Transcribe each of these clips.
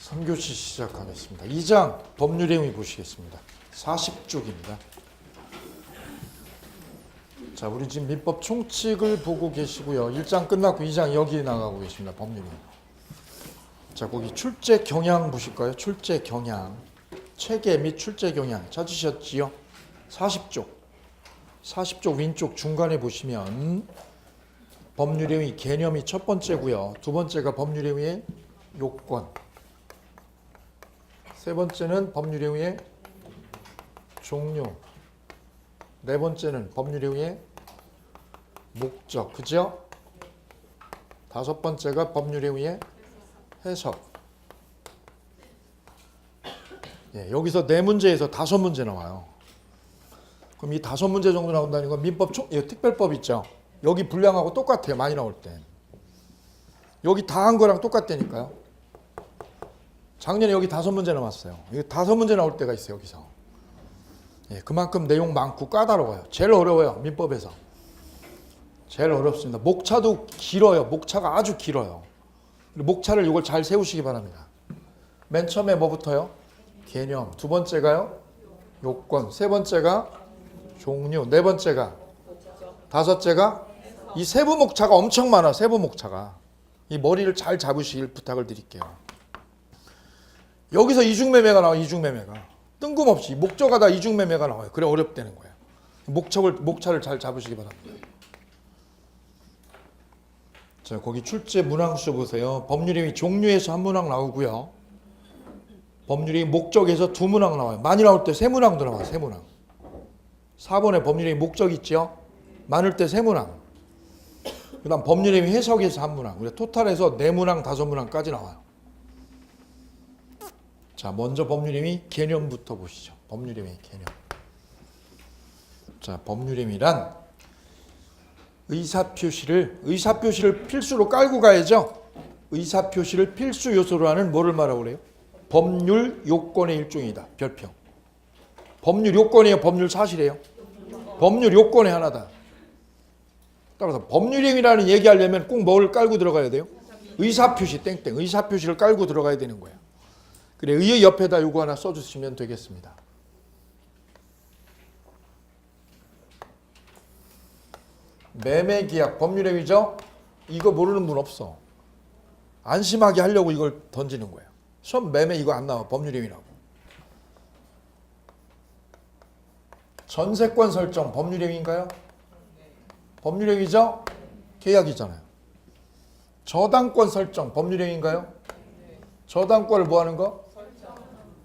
3교시 시작하겠습니다. 2장 법률 행위 보시겠습니다. 40쪽입니다. 자, 우리 지금 민법 총칙을 보고 계시고요. 1장 끝났고 2장 여기 나가고 계십니다. 법률 행위. 자, 거기 출제 경향 보실까요? 출제 경향. 체계 및 출제 경향 찾으셨지요? 40쪽. 40쪽 왼쪽 중간에 보시면 법률 행위 개념이 첫 번째고요. 두 번째가 법률 행위의 요건. 세 번째는 법률 행위의 종류. 네 번째는 법률 행위의 목적. 그죠? 다섯 번째가 법률 행위의 해석. 예, 여기서 네 문제에서 다섯 문제 나와요. 그럼 이 다섯 문제 정도 나온다는 건 민법 특별법 있죠? 여기 분량하고 똑같아요. 많이 나올 때. 여기 다 한 거랑 똑같다니까요. 작년에 여기 다섯 문제 나왔어요. 여기 다섯 문제 나올 때가 있어요. 여기서. 예, 그만큼 내용 많고 까다로워요. 제일 어려워요. 민법에서. 제일 어렵습니다. 목차도 길어요. 목차가 아주 길어요. 목차를 이걸 잘 세우시기 바랍니다. 맨 처음에 뭐부터요? 개념. 두 번째가요? 요건. 세 번째가 종류. 네 번째가 다섯째가 이 세부 목차가 엄청 많아. 세부 목차가. 이 머리를 잘 잡으시길 부탁을 드릴게요. 여기서 이중매매가 나와요. 이중매매가. 뜬금없이 목적하다 이중매매가 나와요. 그래 어렵다는 거예요. 목차를 잘 잡으시기 바랍니다. 자, 거기 출제 문항수 보세요. 법률 행위 종류에서 한 문항 나오고요. 법률 행위 목적에서 두 문항 나와요. 많이 나올 때 세 문항도 나와요. 세 문항. 4번에 법률 행위 목적 있죠? 많을 때 세 문항. 그 다음 법률 행위 해석에서 한 문항. 우리 토탈에서 네 문항, 다섯 문항까지 나와요. 자, 먼저 법률 행위 개념부터 보시죠. 법률 행위 개념. 자, 법률 행위란 의사표시를 필수로 깔고 가야죠. 의사표시를 필수 요소로 하는 뭐를 말하고 그래요? 법률 요건의 일종이다. 별표. 법률 요건이에요? 법률 사실이에요? 법률 요건의 하나다. 따라서 법률 행위라는 얘기하려면 꼭 뭘 깔고 들어가야 돼요? 의사표시 땡땡. 의사표시를 깔고 들어가야 되는 거예요. 그래, 의의 옆에다 요거 하나 써주시면 되겠습니다. 매매계약 법률행위죠? 이거 모르는 분 없어. 안심하게 하려고 이걸 던지는 거예요. 시험 매매 이거 안 나와. 법률행위라고. 전세권 설정 법률행위인가요? 법률행위죠? 계약이잖아요. 저당권 설정 법률행위인가요? 저당권을 뭐 하는 거?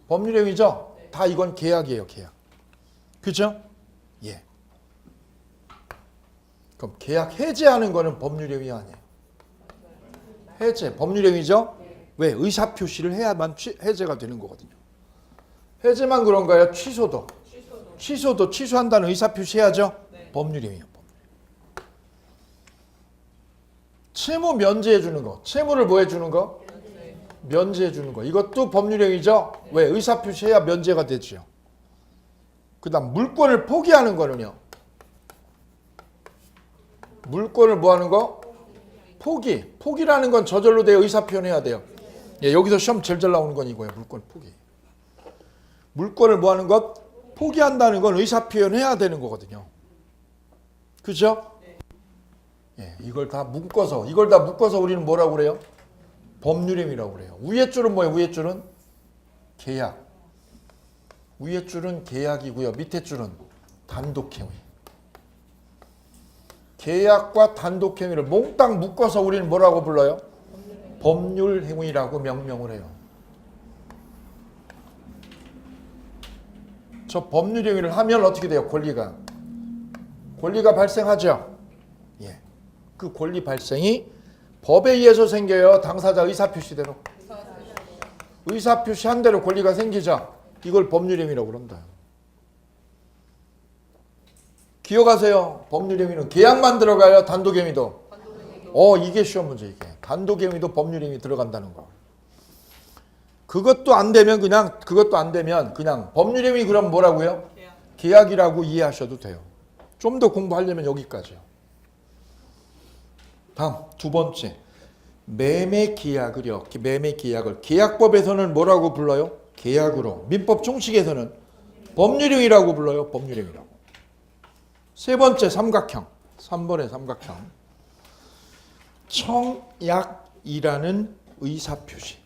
법률행위죠? 다 이건 계약이에요. 계약. 그죠? 예. 그럼 계약 해제하는 거는 법률행위 아니에요. 해제 법률행위죠? 왜? 의사표시를 해야만 해제가 되는 거거든요. 해제만 그런가요? 취소도. 취소한다는 의사표시 해야죠? 법률행위예요. 채무 면제해 주는 거. 채무를 뭐 해주는 거? 면제해 주는 거. 이것도 법률행위죠? 왜? 의사표시해야 면제가 되죠. 그 다음 물권을 포기하는 거는요. 물권을 뭐 하는 거? 포기라는 건 저절로 돼요. 의사표현해야 돼요. 예, 여기서 시험 제일 잘 나오는 건 이거예요. 물권 포기. 물권을 뭐 하는 것? 포기한다는 건 의사표현해야 되는 거거든요. 그죠? 예, 이걸 다 묶어서 우리는 뭐라고 그래요? 법률행위라고 그래요. 위에 줄은 뭐예요? 위에 줄은 계약. 위에 줄은 계약이고요. 밑에 줄은 단독행위. 계약과 단독행위를 몽땅 묶어서 우리는 뭐라고 불러요? 법률행위라고 명명을 해요. 저 법률행위를 하면 어떻게 돼요? 권리가 발생하죠. 예, 그 권리 발생이 법에 의해서 생겨요. 당사자 의사표시대로. 의사표시한 대로 권리가 생기죠. 이걸 법률행위라고 그런다. 기억하세요. 법률행위는 계약만 들어가요. 단독행위도. 이게 시험 문제 이게. 단독행위도 법률행위 들어간다는 거. 그것도 안 되면 그냥 법률행위 그럼 뭐라고요? 계약이라고 이해하셔도 돼요. 좀 더 공부하려면 여기까지요. 다음 두 번째. 매매 계약을요. 매매 계약을 계약법에서는 뭐라고 불러요? 계약으로. 민법 총칙에서는 법률행위라고 불러요. 법률행위라고. 세 번째 삼각형. 3번의 삼각형. 청약이라는 의사표시.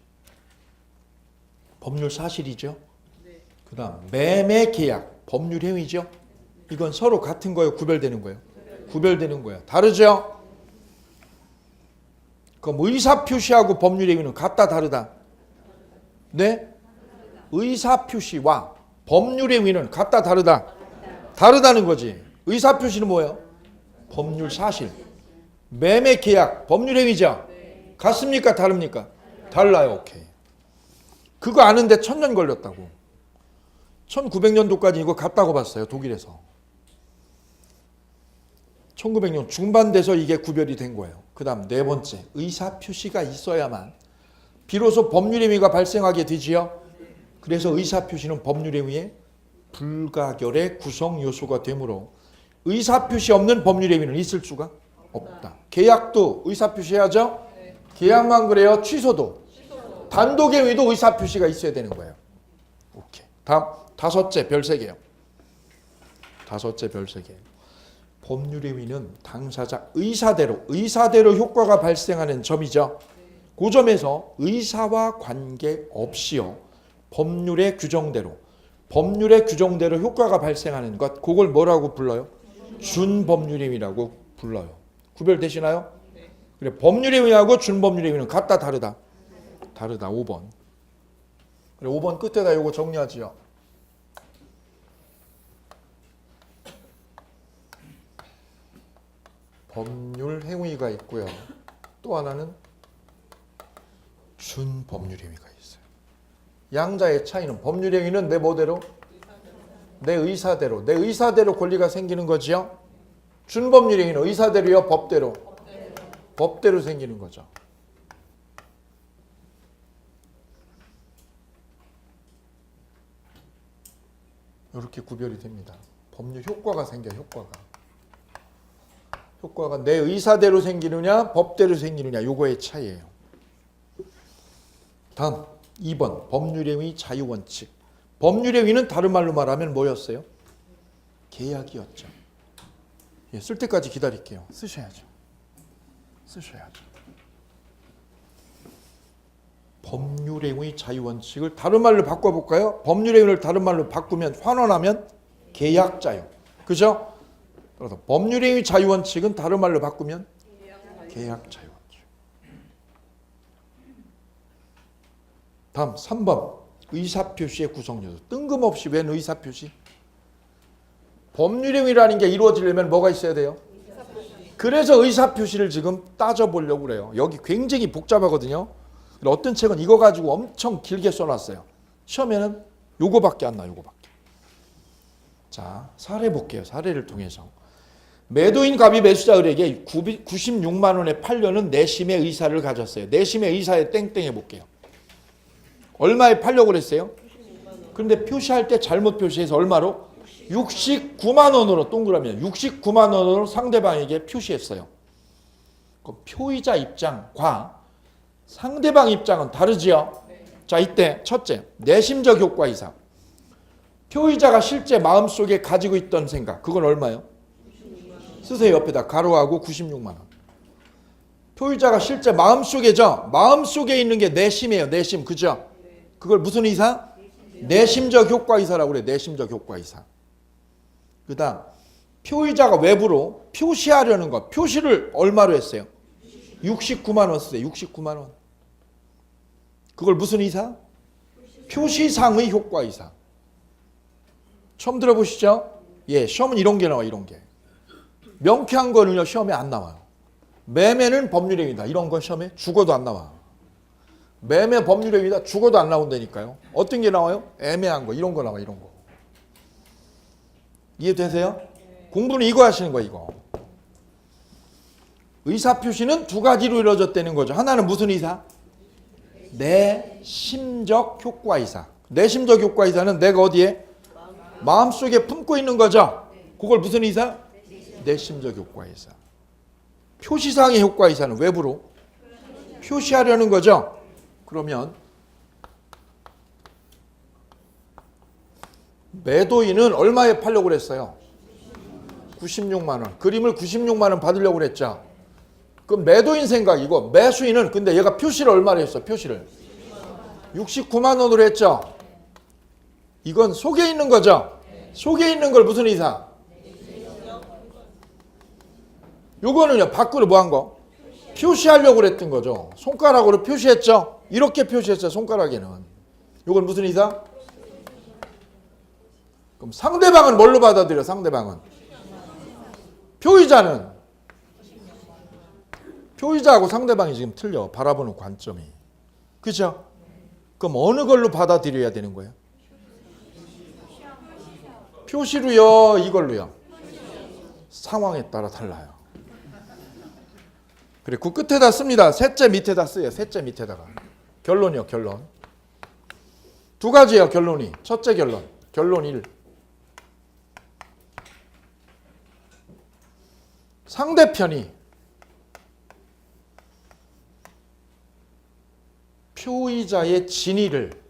법률 사실이죠. 그 다음 매매 계약. 법률행위죠. 이건 서로 같은 거예요? 구별되는 거예요? 구별되는 거예요. 다르죠? 그럼 의사표시하고 법률행위는 같다 다르다? 네? 의사표시와 법률행위는 같다 다르다? 다르다는 거지. 의사표시는 뭐예요? 법률 사실. 매매 계약 법률행위죠? 같습니까? 다릅니까? 달라요. 오케이. 그거 아는데 1000년 걸렸다고. 1900년도까지 이거 같다고 봤어요. 독일에서. 1900년 중반 돼서 이게 구별이 된 거예요. 그 다음 네 번째, 의사표시가 있어야만 비로소 법률행위가 발생하게 되지요. 그래서 의사표시는 법률행위의 불가결의 구성 요소가 되므로 의사표시 없는 법률행위는 있을 수가 없다. 계약도 의사표시해야죠. 계약만 그래요. 취소도. 단독행위도 의사표시가 있어야 되는 거예요. 오케이. 다음 다섯째 별 3개요. 다섯째 별 3개. 법률행위는 당사자 의사대로 효과가 발생하는 점이죠. 그 점에서 의사와 관계없이요. 법률의 규정대로 효과가 발생하는 것, 그걸 뭐라고 불러요? 준법률행위라고 불러요. 구별되시나요? 그래, 법률행위하고 준법률행위는 같다 다르다? 다르다. 5번. 그래, 5번 끝에다 이거 정리하지요. 법률 행위가 있고요. 또 하나는 준법률 행위가 있어요. 양자의 차이는 법률 행위는 내 뭐대로? 내 의사대로 권리가 생기는 거지요. 준법률 행위는 의사대로요, 법대로? 법대로 생기는 거죠. 이렇게 구별이 됩니다. 법률 효과가 생겨요, 효과가 내 의사대로 생기느냐 법대로 생기느냐 요거의 차이예요. 다음 2번 법률행위 자유원칙. 법률행위는 다른 말로 말하면 뭐였어요? 계약이었죠. 예, 쓸 때까지 기다릴게요. 쓰셔야죠. 법률행위 자유원칙을 다른 말로 바꿔볼까요? 법률행위를 다른 말로 바꾸면 환원하면 계약자요. 그죠? 그래서 법률행위 자유원칙은 다른 말로 바꾸면 계약 자유원칙. 다음 3번 의사표시의 구성요소. 뜬금없이 웬 의사표시? 법률행위라는 게 이루어지려면 뭐가 있어야 돼요? 그래서 의사표시를 지금 따져보려고 그래요. 여기 굉장히 복잡하거든요. 어떤 책은 이거 가지고 엄청 길게 써놨어요. 시험에는 요거밖에 안 나요. 요거밖에. 자, 사례 볼게요. 사례를 통해서. 매도인 갑이 매수자 을에게 96만 원에 팔려는 내심의 의사를 가졌어요. 내심의 의사에 땡땡 해볼게요. 얼마에 팔려고 그랬어요? 그런데 표시할 때 잘못 표시해서 얼마로? 69만 원으로 동그라미 69만 원으로 상대방에게 표시했어요. 그 표의자 입장과 상대방 입장은 다르지요? 자, 이때 첫째, 내심적 효과 이상. 표의자가 실제 마음속에 가지고 있던 생각, 그건 얼마예요? 쓰세요. 옆에다 가로하고 96만 원. 표의자가 실제 마음속에죠. 마음속에 있는 게 내심이에요. 내심. 그죠? 그걸 무슨 이사? 내심적 효과 이사라고 그래. 내심적 효과 이사. 그 다음 표의자가 외부로 표시하려는 것. 표시를 얼마로 했어요? 69만 원 쓰세요. 69만 원. 그걸 무슨 이사? 표시상의 효과 이사. 처음 들어보시죠? 예, 시험은 이런 게 나와. 이런 게. 명쾌한 거는요 시험에 안 나와요. 매매는 법률행위다. 이런 건 시험에 죽어도 안 나와. 매매 법률행위다. 죽어도 안 나온다니까요. 어떤 게 나와요? 애매한 거. 이런 거 나와. 이런 거. 이해되세요? 공부는 이거 하시는 거예요. 이거. 의사표시는 두 가지로 이루어졌다는 거죠. 하나는 무슨 이사? 내심적 효과 이사. 내심적 효과 이사는 내가 어디에? 마음속에 품고 있는 거죠. 그걸 무슨 이사? 내심적 효과 이사. 표시상의 효과 이사는 외부로 표시하려는 거죠. 그러면 매도인은 얼마에 팔려고 그랬어요? 96만 원. 그림을 96만 원 받으려고 그랬죠. 그럼 매도인 생각이고 매수인은 근데 얘가 표시를 얼마로 했어? 표시를 69만 원으로 했죠. 이건 속에 있는 거죠. 속에 있는 걸 무슨 이상? 요거는요 밖으로 뭐 한 거? 표시하려고 그랬던 거죠. 손가락으로 표시했죠. 이렇게 표시했어요. 손가락에는. 요건 무슨 이상? 그럼 상대방은 뭘로 받아들여? 상대방은 표의자는 표의자하고 상대방이 지금 틀려. 바라보는 관점이. 그죠? 그럼 어느 걸로 받아들여야 되는 거예요? 표시로요? 이걸로요? 상황에 따라 달라요. 그래, 그 끝에다 씁니다. 셋째 밑에다 써요. 셋째 밑에다가. 결론이요, 결론. 두 가지예요, 결론이. 첫째 결론. 결론 1. 상대편이 표의자의 진위를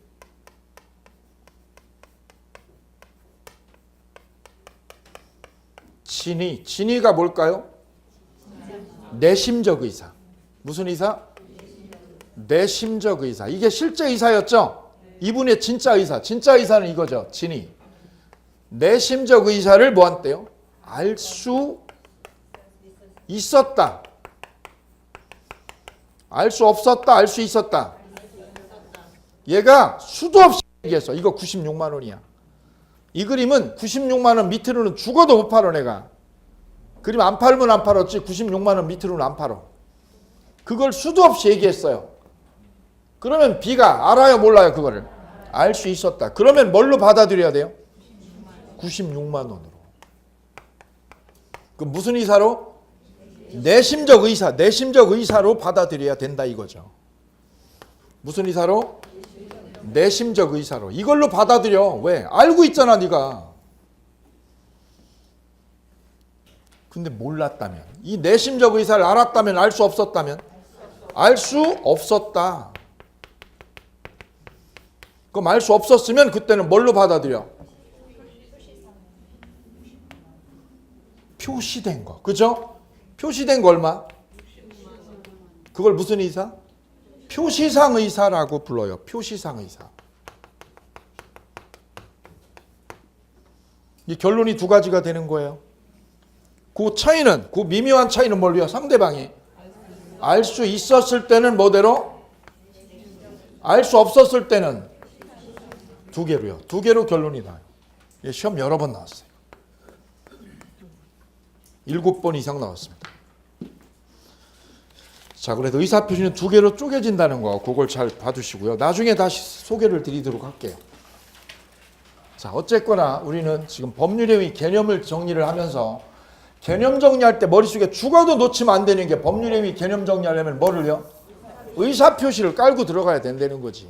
진위가 뭘까요? 내심적 의사. 무슨 의사? 내심적 의사. 이게 실제 의사였죠? 이분의 진짜 의사. 진짜 의사는 이거죠. 진위. 내심적 의사를 뭐 한대요? 알 수 있었다. 알 수 없었다. 알 수 있었다. 얘가 수도 없이 얘기했어. 이거 96만 원이야. 이 그림은 96만 원 밑으로는 죽어도 못 팔아 내가. 그림 안 팔면 안 팔았지 96만 원 밑으로는 안 팔아. 그걸 수도 없이 얘기했어요. 그러면 B가 알아요 몰라요 그거를? 알 수 있었다. 그러면 뭘로 받아들여야 돼요? 96만 원으로. 그 무슨 의사로? 내심적 의사. 내심적 의사로 받아들여야 된다 이거죠. 무슨 의사로? 내심적 의사로. 이걸로 받아들여. 왜? 알고 있잖아 네가. 근데 몰랐다면, 이 내심적 의사를 알았다면, 알 수 없었다면, 알 수 없었다. 그럼 알 수 없었으면 그때는 뭘로 받아들여? 표시된 거. 그죠? 표시된 거 얼마? 그걸 무슨 의사? 표시상 의사라고 불러요. 표시상 의사. 이 결론이 두 가지가 되는 거예요. 그 차이는, 그 미묘한 차이는 뭘요? 상대방이 알 수 있었을 때는 뭐대로? 알 수 없었을 때는 두 개로요. 두 개로 결론이 나요. 시험 여러 번 나왔어요. 7번 이상 나왔습니다. 자, 그래도 의사표시는 두 개로 쪼개진다는 거, 그걸 잘 봐두시고요. 나중에 다시 소개를 드리도록 할게요. 자, 어쨌거나 우리는 지금 법률행위 개념을 정리를 하면서 개념 정리할 때 머릿속에 죽어도 놓치면 안 되는 게 법률행위 개념 정리하려면 뭐를요? 의사표시를 깔고 들어가야 된다는 거지.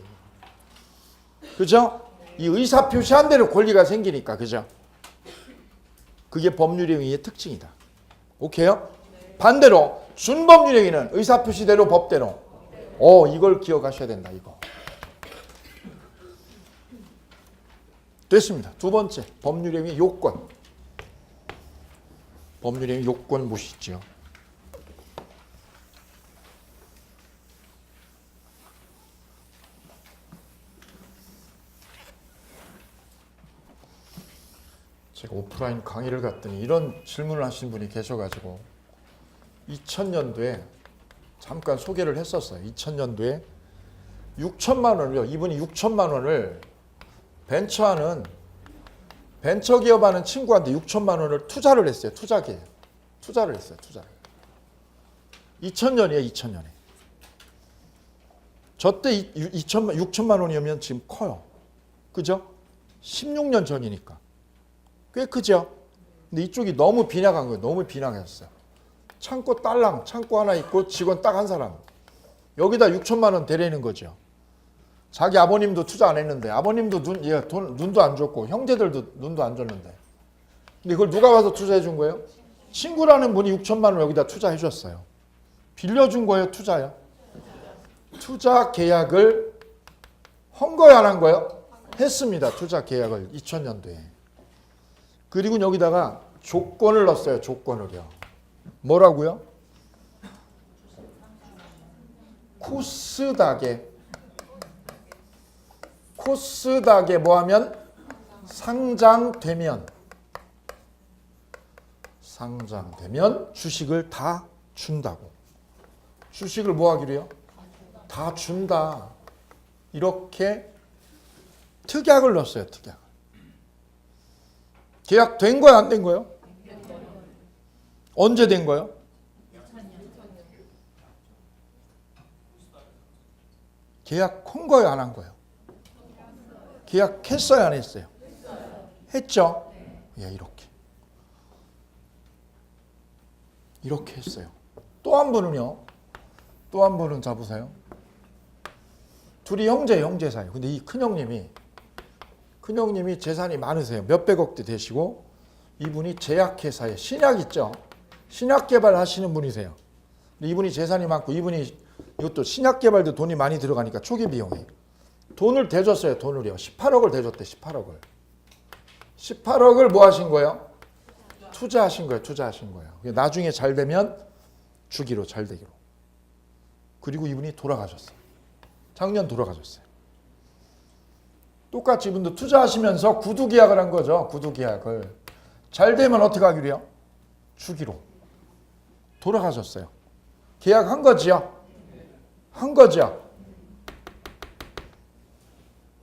그죠? 이 의사표시한 대로 권리가 생기니까, 그죠? 그게 법률행위의 특징이다. 오케이요? 반대로 준법률행위는 의사표시대로 법대로. 이걸 기억하셔야 된다, 이거. 됐습니다. 두 번째, 법률행위 요건. 법률행위 요건 보시죠. 제가 오프라인 강의를 갔더니 이런 질문을 하신 분이 계셔가지고 2000년도에 잠깐 소개를 했었어요. 2000년도에 6천만 원을요. 이분이 6천만 원을 벤처기업 하는 친구한테 6천만 원을 투자를 했어요. 투자를 했어요. 투자를. 2000년이에요. 2000년에. 저때 6천만 원이면 지금 커요. 그죠? 16년 전이니까. 꽤 크죠? 근데 이쪽이 너무 빈약한 거예요. 너무 빈약했어요. 창고 딸랑, 창고 하나 있고 직원 딱 한 사람. 여기다 6천만 원 대라는 거죠. 자기 아버님도 투자 안 했는데, 아버님도 눈도 안 줬고, 형제들도 눈도 안 줬는데. 근데 그걸 누가 와서 투자해 준 거예요? 친구라는 분이 6천만 원 여기다 투자해 줬어요. 빌려준 거예요? 투자요? 투자 계약을 한 거야 안 한 거요? 했습니다. 투자 계약을 2000년도에. 그리고 여기다가 조건을 넣었어요. 조건을요. 뭐라고요? 코스닥에 뭐하면 상장되면 주식을 다 준다고. 주식을 뭐 하기로요? 다 준다. 이렇게 특약을 넣었어요. 특약. 계약 된 거야 안 된 거요? 언제 된 거요? 계약한 거예요 안 한 거예요? 계약했어요 안 했어요? 했죠? 예, 이렇게 했어요. 또 한 분은요. 또 한 분은 잡으세요. 둘이 형제 사이요. 근데 이 큰형님이 재산이 많으세요. 몇백억대 되시고 이분이 제약회사에 신약 있죠. 신약 개발하시는 분이세요. 이분이 재산이 많고 이분이 이것도 신약 개발도 돈이 많이 들어가니까 초기 비용에 돈을 대줬어요. 돈을요. 18억을 대줬대. 18억을 뭐 하신 거예요? 투자하신 거예요. 나중에 잘 되면 주기로 잘 되기로. 그리고 이분이 돌아가셨어요. 작년 돌아가셨어요. 똑같이 이분도 투자하시면서 구두 계약을 한 거죠. 구두 계약을. 잘 되면 어떻게 하기로요? 주기로. 돌아가셨어요. 계약한 거지요? 한 거죠.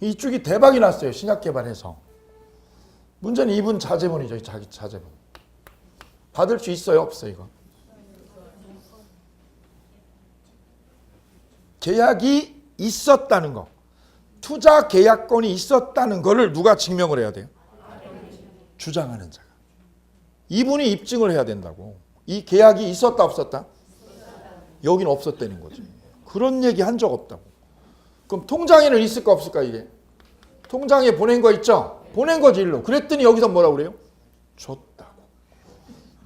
이쪽이 대박이 났어요. 신약 개발해서. 문제는 이분 자제분이죠. 자기 자제분. 받을 수 있어요? 없어요? 이거. 계약이 있었다는 거. 투자 계약권이 있었다는 거를 누가 증명을 해야 돼요? 주장하는 자가. 이분이 입증을 해야 된다고. 이 계약이 있었다 없었다? 여기는 없었다는 거지. 그런 얘기 한 적 없다고. 그럼 통장에는 있을까 없을까 이게? 통장에 보낸 거 있죠? 보낸 거지 일로. 그랬더니 여기서 뭐라고 그래요?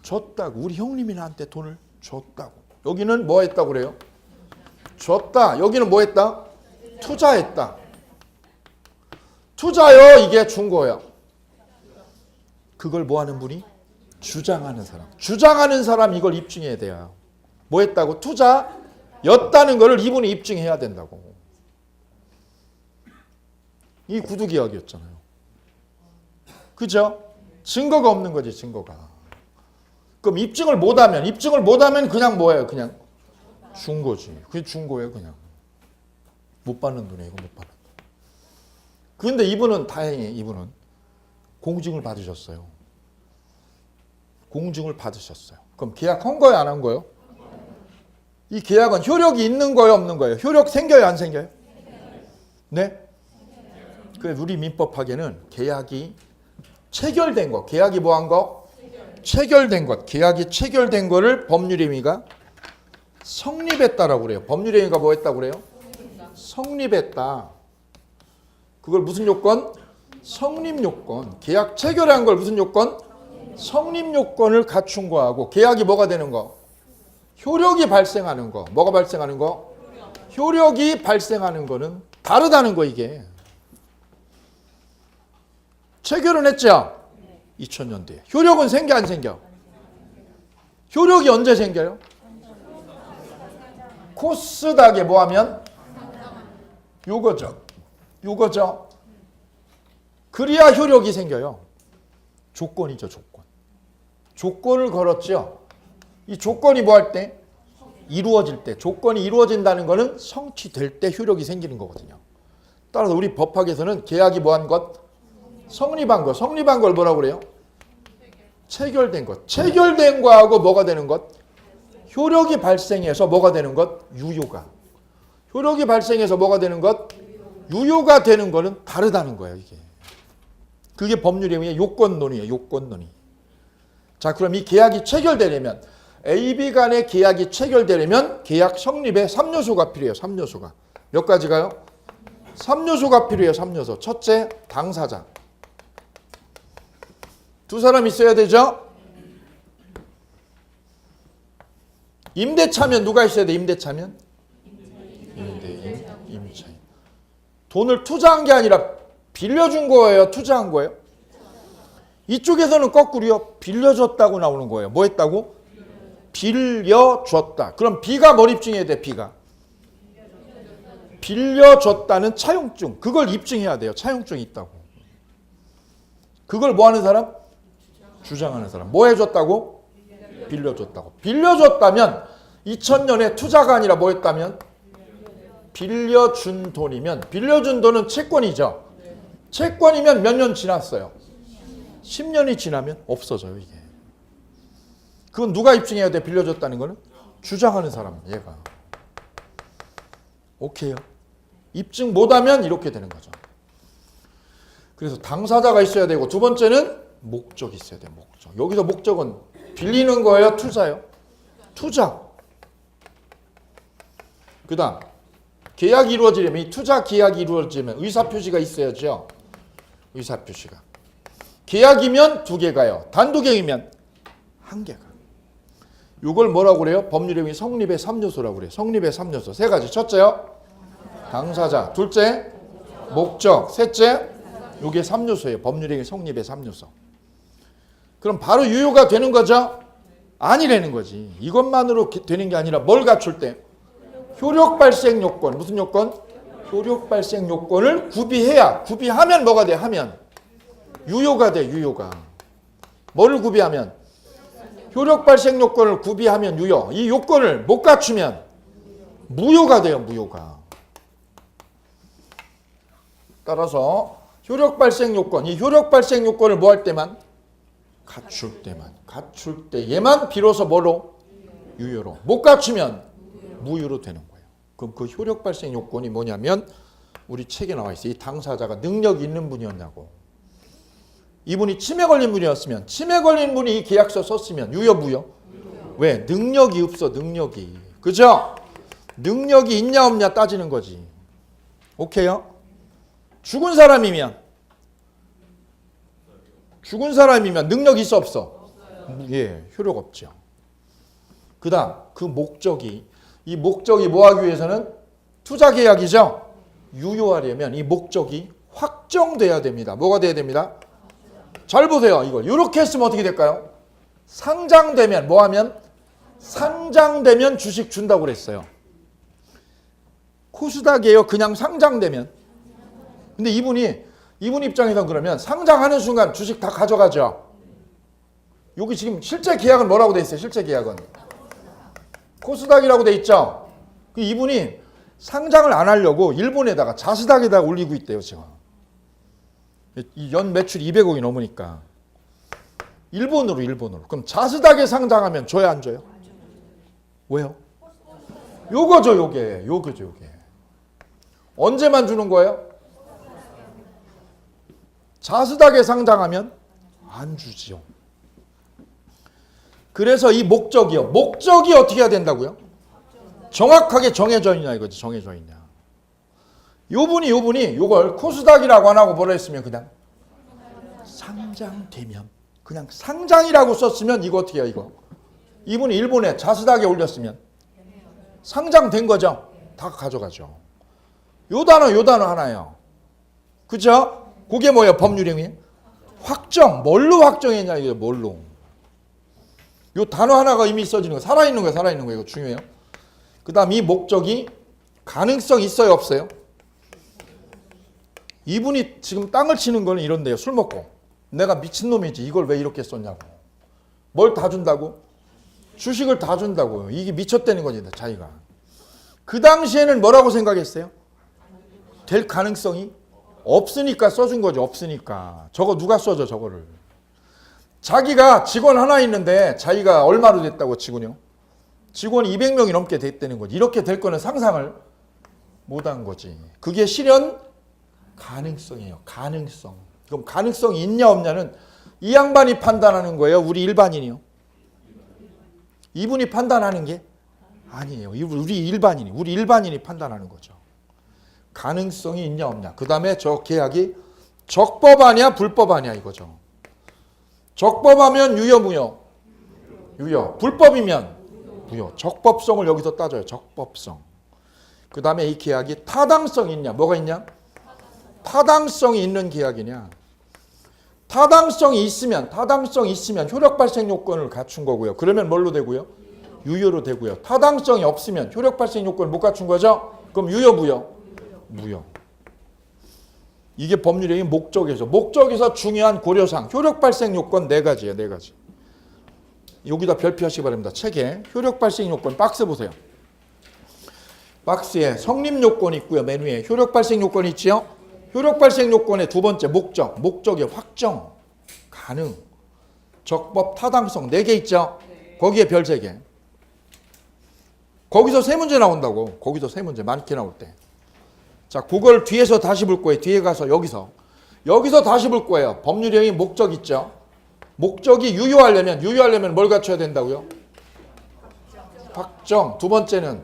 줬다고. 우리 형님이 나한테 돈을 줬다고. 여기는 뭐 했다고 그래요? 줬다. 여기는 뭐 했다? 투자했다. 투자요 이게 준 거예요. 그걸 뭐 하는 분이? 주장하는 사람. 주장하는 사람 이걸 입증해야 돼요. 뭐 했다고? 투자였다는 거를 이분이 입증해야 된다고. 이 구두계약이었잖아요. 그죠? 증거가 없는 거지, 증거가. 그럼 입증을 못하면 그냥 뭐예요? 그냥 준 거지. 그게 준 거예요, 그냥. 못 받는 돈이에요, 이거 못 받는 돈. 그런데 이분은 다행히 이분은 공증을 받으셨어요. 공증을 받으셨어요. 그럼 계약한 거예요, 안 한 거예요? 이 계약은 효력이 있는 거예요, 없는 거예요? 효력 생겨요, 안 생겨요? 네? 그 우리 민법학에는 계약이 체결된 거, 계약이 뭐 한 거? 체결된 것. 계약이 체결된 거를 법률의 의미가 성립했다라고 그래요. 법률의 의미가 뭐 했다고 그래요? 성립했다. 그걸 무슨 요건? 성립 요건. 계약 체결한 걸 무슨 요건? 성립 요건을 갖춘 거하고 계약이 뭐가 되는 거? 효력이 발생하는 거. 뭐가 발생하는 거? 효력이 발생하는 거는 다르다는 거 이게. 체결은 했죠? 2000년대에. 효력은 생겨 안 생겨? 효력이 언제 생겨요? 코스닥에 뭐 하면? 요거죠. 그래야 효력이 생겨요. 조건이죠, 조건. 조건을 걸었죠. 이 조건이 뭐 할 때? 이루어질 때. 조건이 이루어진다는 거는 성취될 때 효력이 생기는 거거든요. 따라서 우리 법학에서는 계약이 뭐 한 것? 성립한 것. 성립한 걸 뭐라고 그래요? 체결된 것. 체결된 거하고 뭐가 되는 것? 효력이 발생해서 뭐가 되는 것? 유효가. 효력이 발생해서 뭐가 되는 것? 유효가 되는 거는 다르다는 거예요, 이게. 그게 법률의 의미의 요건론이에요, 요건론이. 자, 그럼 이 계약이 체결되려면 A, B 간의 계약이 체결되려면 계약 성립에 3요소가 필요해요, 3요소가. 몇 가지가요? 3요소가 필요해요, 3요소. 첫째, 당사자. 두 사람 있어야 되죠? 임대차면 누가 있어야 돼? 임대차면? 돈을 투자한 게 아니라 빌려준 거예요? 투자한 거예요? 이쪽에서는 거꾸로요. 빌려줬다고 나오는 거예요. 뭐 했다고? 빌려줬다. 그럼 B가 뭘 입증해야 돼? B가. 빌려줬다는 차용증. 그걸 입증해야 돼요. 차용증이 있다고. 그걸 뭐 하는 사람? 주장하는 사람. 뭐 해줬다고? 빌려줬다고. 빌려줬다면 2000년에 투자가 아니라 뭐 했다면? 빌려준 돈이면 빌려준 돈은 채권이죠. 채권이면 몇 년 지났어요? 10년이 지나면 없어져요, 이게. 그건 누가 입증해야 돼? 빌려줬다는 거는? 주장하는 사람, 얘가. 오케이요. 입증 못하면 이렇게 되는 거죠. 그래서 당사자가 있어야 되고, 두 번째는 목적이 있어야 돼요, 목적. 여기서 목적은 빌리는 거예요, 투자요? 투자. 그 다음 계약이 이루어지려면, 이 투자 계약이 이루어지려면 의사표시가 있어야죠. 의사표시가. 계약이면 2개가요. 단독행위면 1개가. 이걸 뭐라고 그래요? 법률행위 성립의 3요소라고 그래요. 성립의 3요소. 3가지. 첫째요, 당사자. 둘째, 목적. 셋째, 이게 3요소예요. 법률행위 성립의 3요소. 그럼 바로 유효가 되는 거죠? 아니라는 거지. 이것만으로 되는 게 아니라 뭘 갖출 때? 효력 발생 요건. 무슨 요건? 효력 발생 요건을 구비해야. 구비하면 뭐가 돼? 하면 유효가 돼. 유효가. 뭐를 구비하면? 효력 발생 요건을 구비하면 유효. 이 요건을 못 갖추면 무효가 돼요. 무효가. 따라서 효력 발생 요건, 이 효력 발생 요건을 뭐 할 때만? 갖출 때만. 갖출 때에만 비로소 뭐로? 유효로. 못 갖추면 무효로 되는 거예요. 그럼 그 효력 발생 요건이 뭐냐면 우리 책에 나와 있어요. 이 당사자가 능력이 있는 분이었냐고. 이분이 치매 걸린 분이었으면, 치매 걸린 분이 이 계약서 썼으면 유효 무효? 왜? 능력이 없어. 능력이. 그죠? 능력이 있냐 없냐 따지는 거지. 오케이요? 죽은 사람이면 능력이 있어 없어? 예, 효력 없죠. 그 다음 그 목적이, 이 목적이 뭐 하기 위해서는 투자 계약이죠. 유효하려면 이 목적이 확정돼야 됩니다. 뭐가 돼야 됩니다? 잘 보세요. 이걸 이렇게 했으면 어떻게 될까요? 상장되면 뭐 하면? 상장되면 주식 준다고 그랬어요. 코스닥이에요. 그냥 상장되면. 근데 이분 입장에서 그러면 상장하는 순간 주식 다 가져가죠. 여기 지금 실제 계약은 뭐라고 돼 있어요? 실제 계약은 코스닥이라고 돼 있죠. 이분이 상장을 안 하려고 일본에다가 자스닥에다가 올리고 있대요. 지금 연 매출이 200억이 넘으니까 일본으로. 그럼 자스닥에 상장하면 줘야 안 줘요? 왜요? 요거죠. 요게 언제만 주는 거예요? 자스닥에 상장하면 안 주지요. 그래서 이 목적이 어떻게 해야 된다고요? 정확하게 정해져 있냐 이거지. 정해져 있냐. 요분이 요걸 코스닥이라고 안 하고 뭐라 했으면 그냥 상장되면, 그냥 상장이라고 썼으면 이거 어떻게 해요? 이거 이분이 일본에 자스닥에 올렸으면 상장된 거죠. 다 가져가죠. 요 단어 하나예요. 그죠? 그게 뭐예요? 법률행위 확정. 뭘로 확정했냐 이게 뭘로. 요 단어 하나가 이미 써지는 거. 살아있는 거예요. 이거 중요해요. 그 다음 이 목적이 가능성 있어요 없어요? 이분이 지금 땅을 치는 거는 이런데요. 술 먹고 내가 미친놈이지 이걸 왜 이렇게 썼냐고. 뭘 다 준다고? 주식을 다 준다고요. 이게 미쳤다는 거지 자기가. 그 당시에는 뭐라고 생각했어요? 될 가능성이 없으니까 써준 거죠. 없으니까. 저거 누가 써줘 저거를. 자기가 직원 하나 있는데 자기가 얼마로 됐다고 직원이요? 직원이 200명이 넘게 됐다는 거지. 이렇게 될 거는 상상을 못한 거지. 그게 실현 가능성이에요. 가능성. 그럼 가능성이 있냐 없냐는 이 양반이 판단하는 거예요? 우리 일반인이요? 이분이 판단하는 게 아니에요. 우리 일반인이 판단하는 거죠. 가능성이 있냐 없냐. 그 다음에 저 계약이 적법하냐 불법하냐 이거죠. 적법하면 유효 무효? 유효. 불법이면 무효. 적법성을 여기서 따져요. 적법성. 그 다음에 이 계약이 타당성이 있냐. 뭐가 있냐? 타당성이 있는 계약이냐? 타당성이 있으면 효력 발생 요건을 갖춘 거고요. 그러면 뭘로 되고요? 유효로 되고요. 타당성이 없으면 효력 발생 요건을 못 갖춘 거죠? 그럼 유효, 무효? 무효. 이게 법률행위 목적에서 중요한 고려사항 효력 발생 요건 4가지예요. 4가지. 여기다 별표하시기 바랍니다. 책에 효력 발생 요건 박스 보세요. 박스에 성립 요건이 있고요. 맨 위에 효력 발생 요건이 있지요. 효력 발생 요건의 두 번째 목적의 확정, 가능, 적법, 타당성 4개 있죠. 거기에 별 3개. 거기서 3문제 나온다고. 거기서 3문제 많게 나올 때. 자, 그걸 뒤에서 다시 볼 거예요. 뒤에 가서 여기서 다시 볼 거예요. 법률행위 목적 있죠. 목적이 유효하려면 뭘 갖춰야 된다고요? 확정. 두 번째는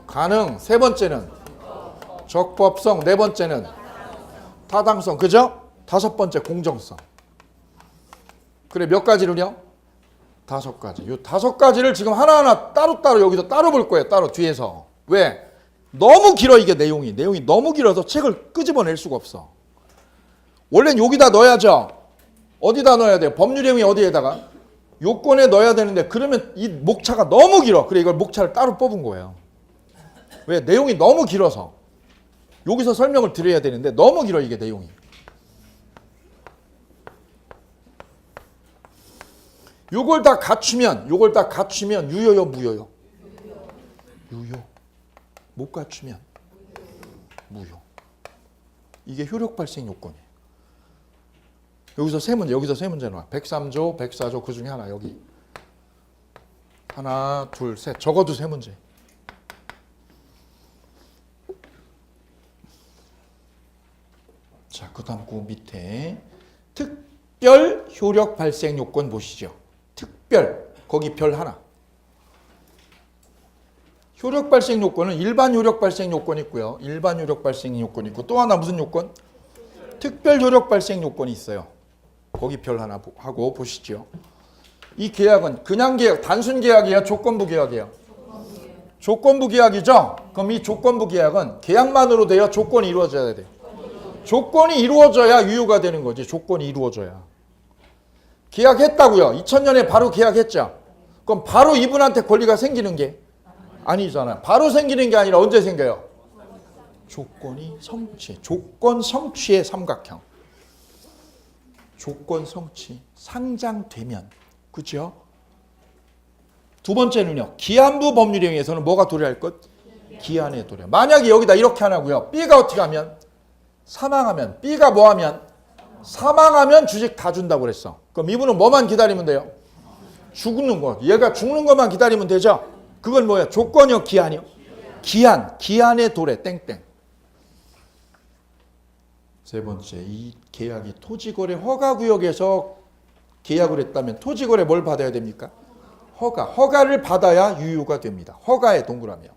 가능. 세 번째는 적법성. 네 번째는 타당성. 그죠? 다섯 번째 공정성. 그래, 몇 가지를요? 5가지. 요 5가지를 지금 하나하나 따로따로 여기서 따로 볼 거예요. 따로 뒤에서. 왜? 너무 길어 이게 내용이 너무 길어서 책을 끄집어낼 수가 없어. 원래는 여기다 넣어야죠. 어디다 넣어야 돼요? 법률행위 어디에다가? 요건에 넣어야 되는데 그러면 이 목차가 너무 길어. 그래, 이걸 목차를 따로 뽑은 거예요. 왜? 내용이 너무 길어서. 여기서 설명을 드려야 되는데 너무 길어 이게 내용이. 요걸 다 갖추면 유효요, 무효요? 유효. 못 갖추면 무효. 이게 효력 발생 요건이에요. 여기서 세 문제 나와. 103조, 104조 그 중에 하나 여기. 하나, 둘, 셋. 적어도 3문제. 자, 그 다음 그 밑에 특별 효력 발생 요건 보시죠. 특별, 거기 별 하나. 효력 발생 요건은 일반 효력 발생 요건이 있고요. 일반 효력 발생 요건이 있고 또 하나 무슨 요건? 특별 효력 발생 요건이 있어요. 거기 별 하나 하고 보시죠. 이 계약은 그냥 계약, 단순 계약이에요? 조건부 계약이에요? 조건부 계약이죠? 그럼 이 조건부 계약은 계약만으로 돼요? 조건이 이루어져야 돼요? 조건이 이루어져야 유효가 되는 거지. 조건이 이루어져야. 계약했다고요. 2000년에 바로 계약했죠. 그럼 바로 이분한테 권리가 생기는 게 아니잖아요. 바로 생기는 게 아니라 언제 생겨요? 조건이 성취. 조건 성취의 삼각형. 조건 성취. 상장되면. 그렇죠? 두 번째는요. 기한부 법률행위에서는 뭐가 도래할 것? 기한에 도래. 만약에 여기다 이렇게 하나고요. B가 어떻게 하면? 사망하면. B가 뭐 하면? 사망하면 주식 다 준다고 그랬어. 그럼 이분은 뭐만 기다리면 돼요? 죽는 거. 얘가 죽는 것만 기다리면 되죠? 그건 뭐야? 조건이요? 기한이요? 기한의 도래. 땡땡. 세 번째, 이 계약이 토지거래 허가구역에서 계약을 했다면 토지거래 뭘 받아야 됩니까? 허가를 받아야 유효가 됩니다. 허가의 동그라미요.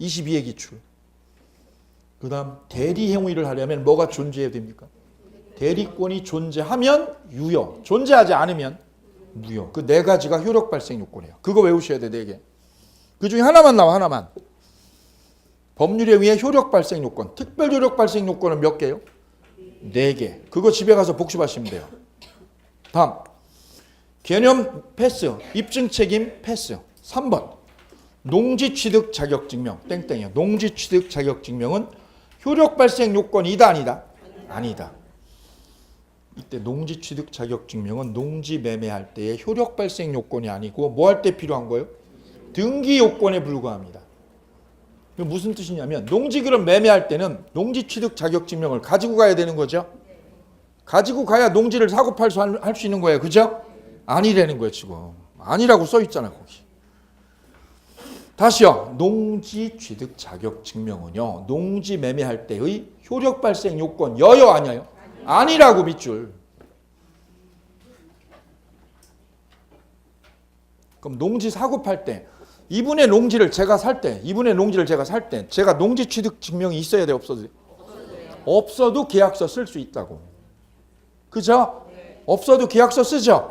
22의 기출. 그 다음 대리행위를 하려면 뭐가 존재해야 됩니까? 대리권이 존재하면 유효, 존재하지 않으면 무효. 그 4가지가 효력 발생 요건이에요. 그거 외우셔야 돼, 4개. 그 중에 하나만 나와, 하나만. 법률행위의 효력 발생 요건. 특별 효력 발생 요건은 몇 개요? 4개. 그거 집에 가서 복습하시면 돼요. 다음. 개념 패스. 입증 책임 패스. 3번. 농지 취득 자격 증명. 땡땡이요. 농지 취득 자격 증명은 효력 발생 요건이다, 아니다? 아니다. 이때 농지 취득 자격 증명은 농지 매매할 때의 효력 발생 요건이 아니고 뭐 할 때 필요한 거예요? 등기 요건에 불과합니다. 무슨 뜻이냐면 농지 그럼 매매할 때는 농지 취득 자격 증명을 가지고 가야 되는 거죠. 가지고 가야 농지를 사고 팔수 할 수 있는 거예요. 그죠? 아니라는 거예요, 지금. 아니라고 써 있잖아요, 거기. 다시요. 농지 취득 자격 증명은요. 농지 매매할 때의 효력 발생 요건 여요, 아니에요? 아니라고 밑줄. 그럼 농지 사고 팔 때 이분의 농지를 제가 살 때 제가 농지 취득 증명이 있어야 돼, 없어도 돼? 없어도 계약서 쓸 수 있다고. 그죠? 없어도 계약서 쓰죠?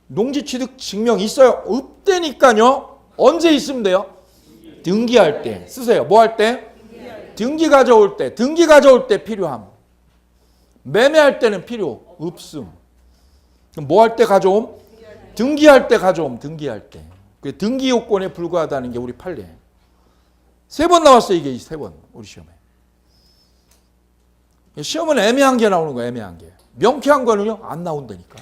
농지 취득 증명 있어요? 없다니까요. 언제 있으면 돼요? 등기할 때 쓰세요. 뭐 할 때? 등기 가져올 때. 등기 가져올 때 필요함. 매매할 때는 필요 없음. 그럼 뭐 할 때 가져옴? 등기할 때 가져옴. 등기할 때. 그 등기 요건에 불과하다는 게 우리 판례. 3번 나왔어요. 이게 3번 우리 시험에. 시험은 애매한 게 나오는 거예요. 애매한 게. 명쾌한 거는요 안 나온다니까.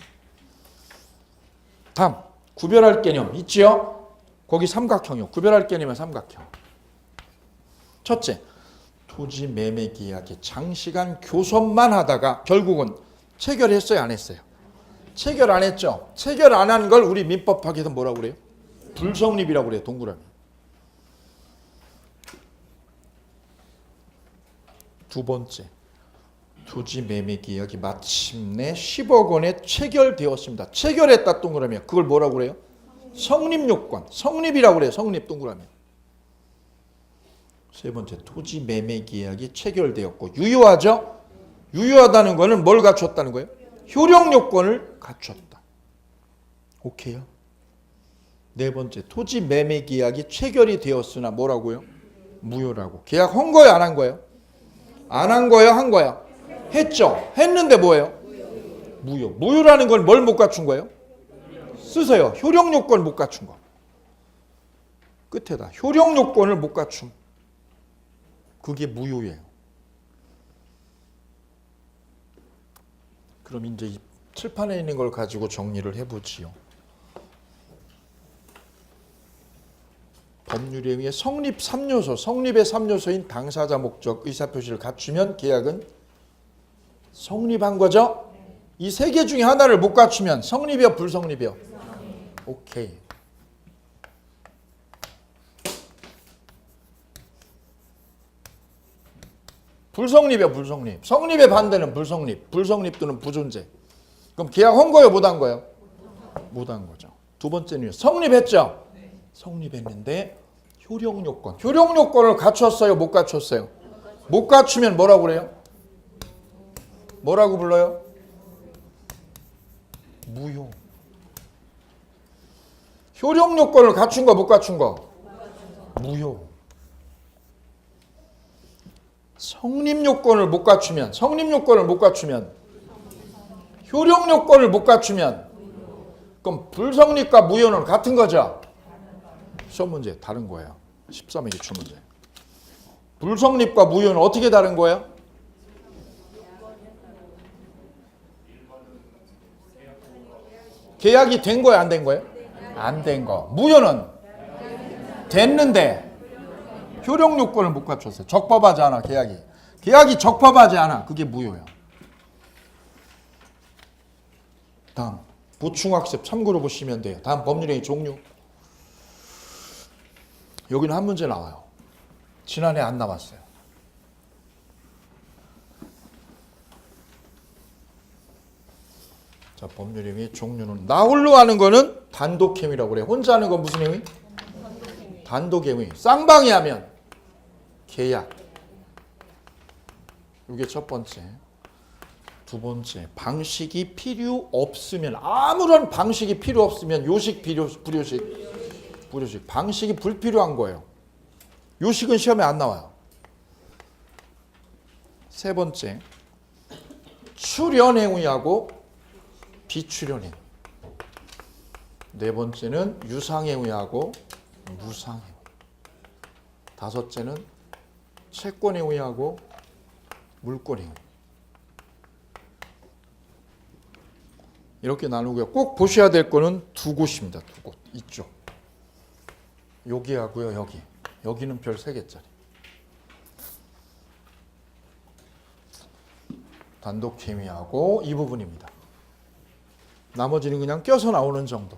다음 구별할 개념 있지요? 거기 삼각형이요. 구별할 개념은 삼각형. 첫째, 토지 매매 계약이 장시간 교섭만 하다가 결국은 체결했어요, 안 했어요? 체결 안 했죠. 체결 안 한 걸 우리 민법학에서 뭐라고 그래요? 불성립이라고 그래요. 동그라미. 두 번째, 토지 매매 계약이 마침내 10억 원에 체결되었습니다. 체결했다 동그라미야. 그걸 뭐라고 그래요? 성립 요건. 성립이라고 그래요. 성립 동그라미. 세 번째, 토지 매매 계약이 체결되었고 유효하죠? 유효하다는 거는 뭘 갖췄다는 거예요? 효력 요건을 갖췄다. 오케이요? 네 번째, 토지 매매 계약이 체결이 되었으나 뭐라고요? 무효라고. 계약 한 거예요, 안 한 거예요? 안 한 거예요, 한 거야? 했죠. 했는데 뭐예요? 무효. 무효라는 건 뭘 못 갖춘 거예요? 쓰세요. 효력 요건을 못 갖춘 거. 끝에다. 효력 요건을 못 갖춤. 그게 무효예요. 그럼 이제 이 칠판에 있는 걸 가지고 정리를 해보지요. 법률에 의해 성립 3요소, 성립의 3요소인 당사자 목적, 의사표시를 갖추면 계약은 성립한 거죠? 이 3개 중에 하나를 못 갖추면 성립이요, 불성립이요? 오케이. 불성립이요, 불성립. 성립의 반대는 불성립. 불성립 또는 부존재. 그럼 계약 한 거예요, 못 한 거예요? 못 한 거죠. 두 번째는 성립했죠? 성립했는데 효력 요건. 효력 요건을 갖췄어요, 못 갖췄어요? 못 갖추면 뭐라고 그래요? 뭐라고 불러요? 무효. 효력 요건을 갖춘 거, 못 갖춘 거? 무효. 성립 요건을 못 갖추면, 성립 요건을 못 갖추면, 효력 요건을 못 갖추면, 그럼 불성립과 무효는 같은 거죠? 시험 문제 다른 거예요. 13회 기출 문제. 불성립과 무효는 어떻게 다른 거예요? 계약이 된 거예요, 안 된 거예요? 안 된 거. 무효는 됐는데 효력 요건을 못 갖췄어요. 적법하지 않아, 계약이. 계약이 적법하지 않아. 그게 무효예요. 다음 보충학습 참고로 보시면 돼요. 다음 법률행위 종류. 여기는 한 문제 나와요. 지난해 안 나왔어요. 자, 법률행위 종류는 나 홀로 하는 거는 단독행위라고 그래요. 혼자 하는 건 무슨 행위? 단독행위. 쌍방이 하면 계약. 이게 첫 번째. 두 번째, 방식이 필요 없으면, 아무런 방식이 필요 없으면 요식, 불요식. 방식이 불필요한 거예요. 요식은 시험에 안 나와요. 세 번째, 출연행위하고 비출연행위. 네 번째는 유상행위하고 무상행위. 다섯째는 채권행위하고 물권행위. 이렇게 나누고요. 꼭 보셔야 될 거는 두 곳입니다. 두 곳. 이쪽. 여기하고요. 여기. 여기는 별 3개짜리. 단독행위하고 이 부분입니다. 나머지는 그냥 껴서 나오는 정도.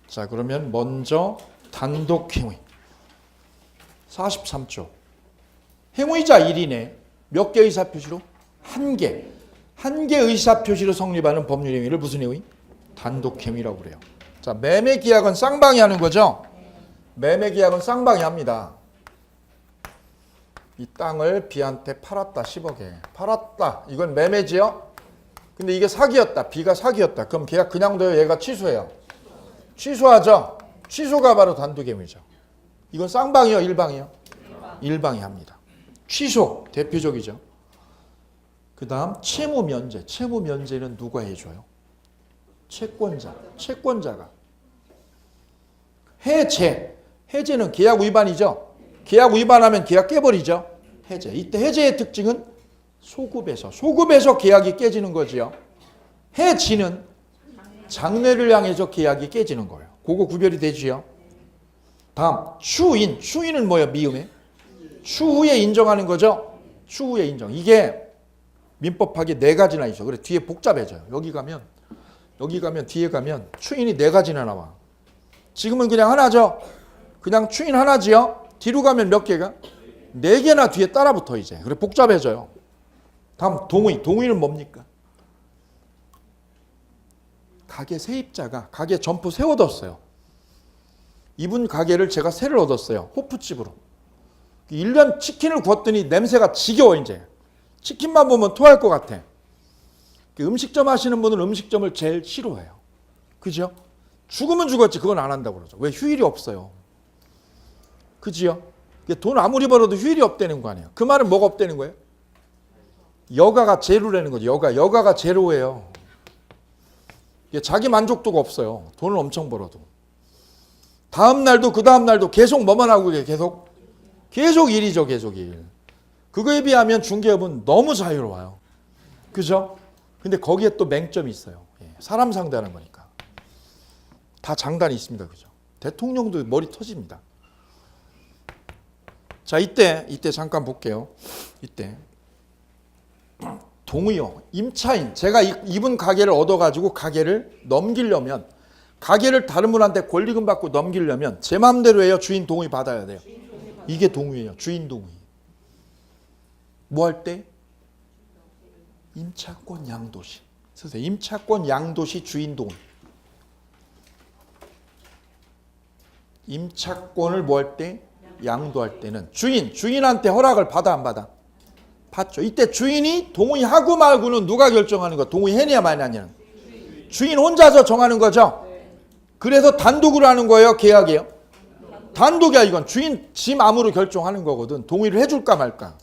자, 그러면 먼저 단독행위. 43조. 행위자 1인에 몇 개 의사표시로? 1개. 1개 의사표시로 성립하는 법률행위를 무슨 행위? 단독행위라고 그래요. 자, 매매계약은 쌍방이 하는 거죠? 매매계약은 쌍방이 합니다. 이 땅을 B한테 팔았다, 10억에. 팔았다. 이건 매매지요? 근데 이게 사기였다. B가 사기였다. 그럼 계약 그냥 둬요? 얘가 취소해요? 취소하죠? 취소가 바로 단독행위죠. 이건 쌍방이요, 일방이요? 일방이 합니다. 취소 대표적이죠. 그 다음 채무 면제. 채무 면제는 누가 해줘요? 채권자가. 해제. 해제는 계약 위반이죠. 계약 위반하면 계약 깨버리죠. 해제. 이때 해제의 특징은 소급에서 계약이 깨지는 거지요. 해지는 장래를 향해서 계약이 깨지는 거예요. 그거 구별이 되지요. 다음 추인. 추인은 뭐예요? 미음에. 추후에 인정하는 거죠. 추후에 인정. 이게 민법학에 4가지나 있어. 그래 뒤에 복잡해져요. 여기 가면 뒤에 가면 추인이 4가지나 나와. 지금은 그냥 하나죠. 그냥 추인 하나지요. 뒤로 가면 몇 개가? 4개나 뒤에 따라붙어 이제. 그래 복잡해져요. 다음 동의. 동의는 뭡니까? 가게 세입자가 가게 점포 새 얻었어요. 이분 가게를 제가 새를 얻었어요. 호프집으로. 1년 치킨을 구웠더니 냄새가 지겨워 이제. 치킨만 보면 토할 것 같아. 음식점 하시는 분은 음식점을 제일 싫어해요. 그죠? 죽으면 죽었지 그건 안 한다고 그러죠. 왜? 휴일이 없어요. 그지요? 돈 아무리 벌어도 휴일이 없다는 거 아니에요. 그 말은 뭐가 없다는 거예요? 여가가 제로라는 거죠. 여가가 제로예요. 자기 만족도가 없어요. 돈을 엄청 벌어도. 다음 날도 그 다음 날도 계속 뭐만 하고 계속 일이죠. 계속 일. 그거에 비하면 중개업은 너무 자유로워요. 그죠? 근데 거기에 또 맹점이 있어요. 사람 상대하는 거니까. 다 장단이 있습니다. 그죠? 대통령도 머리 터집니다. 자, 이때 잠깐 볼게요. 이때 동의요. 임차인. 제가 이분 가게를 얻어가지고 가게를 넘기려면 가게를 다른 분한테 권리금 받고 넘기려면 제 마음대로 해요. 주인 동의 받아야 돼요. 이게 동의예요. 주인 동의. 뭐 할 때? 임차권 양도시. 쓰세요. 임차권 양도시 주인 동의. 임차권을 뭐 할 때? 양도할 때는 주인한테 허락을 받아 안 받아? 받죠. 이때 주인이 동의하고 말고는 누가 결정하는 거? 동의해내야 마냐냐. 주인 혼자서 정하는 거죠. 그래서 단독으로 하는 거예요. 계약이에요. 단독이야 이건. 주인 지 마음으로 결정하는 거거든. 동의를 해줄까 말까.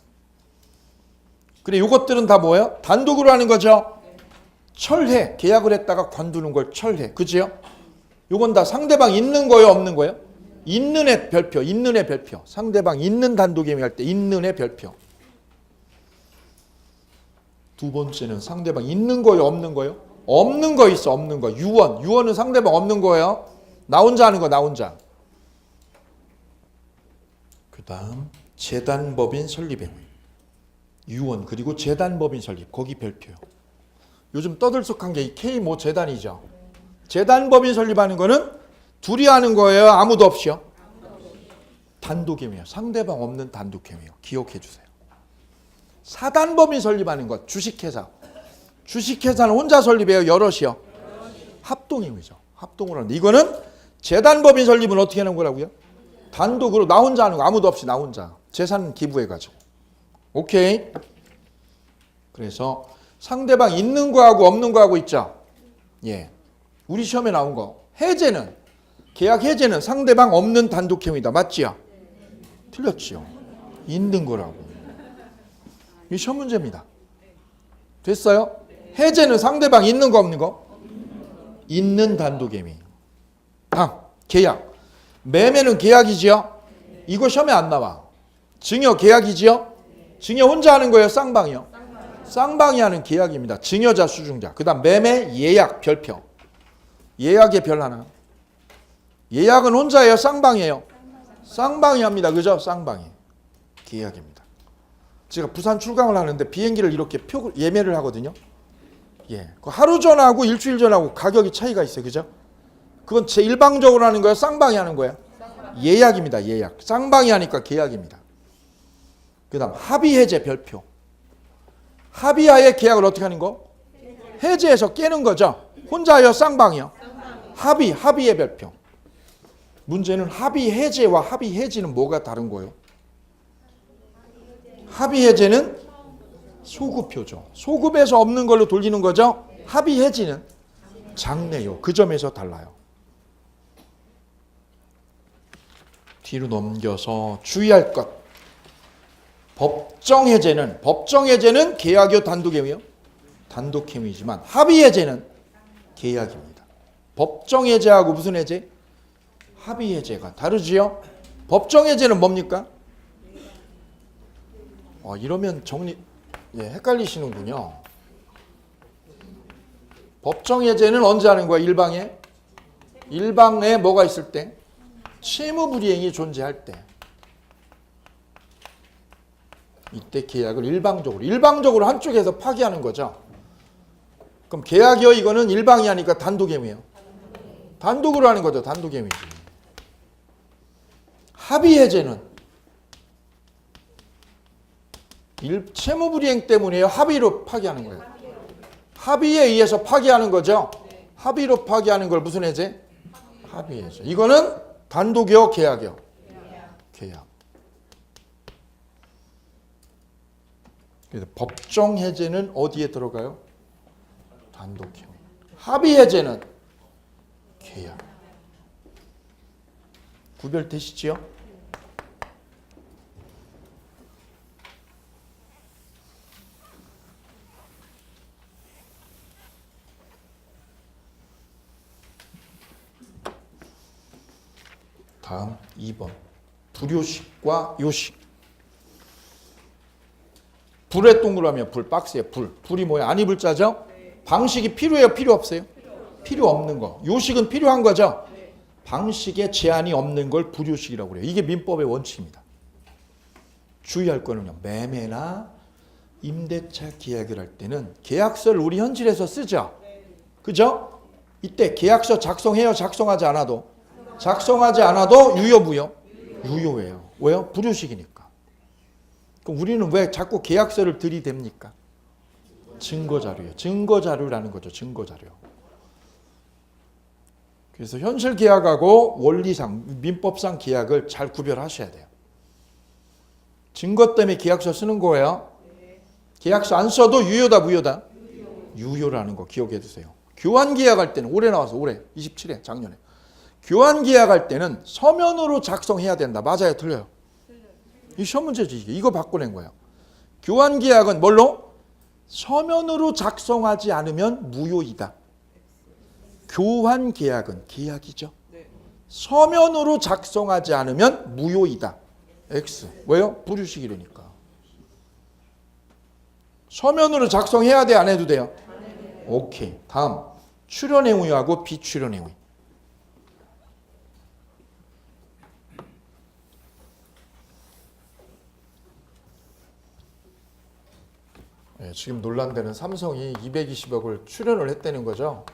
그래 이것들은 다 뭐예요? 단독으로 하는 거죠. 철회. 계약을 했다가 관두는 걸 철회. 그지요? 이건 다 상대방 있는 거예요? 없는 거예요? 있는 애 별표. 있는 애 별표. 상대방 있는 단독행위 할 때 있는 애 별표. 두 번째는 상대방 있는 거예요? 없는 거예요? 없는 거 있어. 없는 거. 유언. 유언은 상대방 없는 거예요. 나 혼자 하는 거. 나 혼자. 그 다음 재단법인 설립 행위. 유언 그리고 재단법인 설립. 거기 별표요. 요즘 떠들썩한 게 이 K 뭐 재단이죠. 재단법인 설립하는 거는 둘이 하는 거예요? 아무도 없이요? 단독행위요. 상대방 없는 단독행위요. 기억해 주세요. 사단법인 설립하는 것. 주식회사. 주식회사는 혼자 설립해요? 여럿이요? 합동행위죠. 합동으로 하는데 이거는 재단법인 설립은 어떻게 하는 거라고요? 단독으로 나 혼자 하는 거. 아무도 없이 나 혼자. 재산 기부해가지고. 오케이. 그래서 상대방 있는 거하고 없는 거하고 있죠. 예. 우리 시험에 나온 거. 해제는 계약 해제는 상대방 없는 단독 행위다. 맞지요? 틀렸지요. 있는 거라고. 이 시험 문제입니다. 됐어요? 해제는 상대방 있는 거 없는 거? 있는 단독 행위. 다음 계약. 매매는 계약이지요? 이거 시험에 안 나와. 증여 계약이지요? 증여 혼자 하는 거예요? 쌍방이요? 쌍방이 하는 계약입니다. 증여자 수중자. 그 다음 매매 예약 별표. 예약의 별 하나. 예약은 혼자예요? 쌍방이에요? 쌍방이 합니다. 그죠? 쌍방이. 계약입니다. 제가 부산 출강을 하는데 비행기를 이렇게 예매를 하거든요. 예. 하루 전하고 일주일 전하고 가격이 차이가 있어요. 그죠? 그건 제 일방적으로 하는 거예요? 쌍방이 하는 거예요? 예약입니다. 예약. 쌍방이 하니까 계약입니다. 그 다음 합의 해제 별표. 합의하에 계약을 어떻게 하는 거? 해제해서 깨는 거죠. 혼자요? 쌍방이요? 합의의 별표. 문제는 합의 해제와 합의 해지는 뭐가 다른 거예요? 합의 해제는 소급표죠. 소급에서 없는 걸로 돌리는 거죠. 합의 해지는 장래요. 그 점에서 달라요. 뒤로 넘겨서 주의할 것. 법정해제는 계약이요 단독행위요? 단독행위지만 합의해제는 계약입니다. 법정해제하고 무슨 해제? 합의해제가 다르지요? 법정해제는 뭡니까? 이러면 헷갈리시는군요. 법정해제는 언제 하는 거야? 일방에? 일방에 뭐가 있을 때? 채무불이행이 존재할 때. 이때 계약을 일방적으로 한쪽에서 파기하는 거죠. 그럼 계약이요? 이거는 일방이 하니까 단독행위예요. 단독으로 하는 거죠. 단독행위지. 합의해제는 채무불이행 때문에요. 합의로 파기하는 거예요. 합의에 의해서 파기하는 거죠. 합의로 파기하는 걸 무슨 해제? 합의해제. 이거는 단독이요, 계약이요? 계약. 그래서 법정 해제는 어디에 들어가요? 단독행위. 합의 해제는 계약. 구별되시지요? 다음 2번. 불요식과 요식. 불에 동그라미야. 불 박스에 불. 불이 뭐야? 아니 불자죠? 방식이 필요해요? 필요 없어요? 필요 없는 거. 요식은 필요한 거죠? 방식에 제한이 없는 걸 불요식이라고 그래요. 이게 민법의 원칙입니다. 주의할 거는요. 매매나 임대차 계약을 할 때는 계약서를 우리 현실에서 쓰죠. 그죠? 이때 계약서 작성해요? 작성하지 않아도? 작성하지 않아도 유효 무효? 유효해요. 왜요? 불요식이니까. 그럼 우리는 왜 자꾸 계약서를 들이댑니까? 증거자료예요. 증거자료라는 거죠. 증거자료. 그래서 현실 계약하고 원리상, 민법상 계약을 잘 구별하셔야 돼요. 증거 때문에 계약서 쓰는 거예요. 계약서 안 써도 유효다 무효다? 유효라는 거 기억해 두세요. 교환 계약할 때는 올해 나와서 올해 27회 작년에 교환 계약할 때는 서면으로 작성해야 된다. 맞아요? 틀려요? 이 시험 문제지 이게. 이거 바꿔낸 거예요. 교환 계약은 뭘로? 서면으로 작성하지 않으면 무효이다. 교환 계약은 계약이죠. 서면으로 작성하지 않으면 무효이다. X. 왜요? 불유식이라니까. 서면으로 작성해야 돼? 안 해도 돼요? 오케이. 다음. 출연 행위하고 비출연 행위. 지금 논란되는 삼성이 220억을 출연을 했다는 거죠.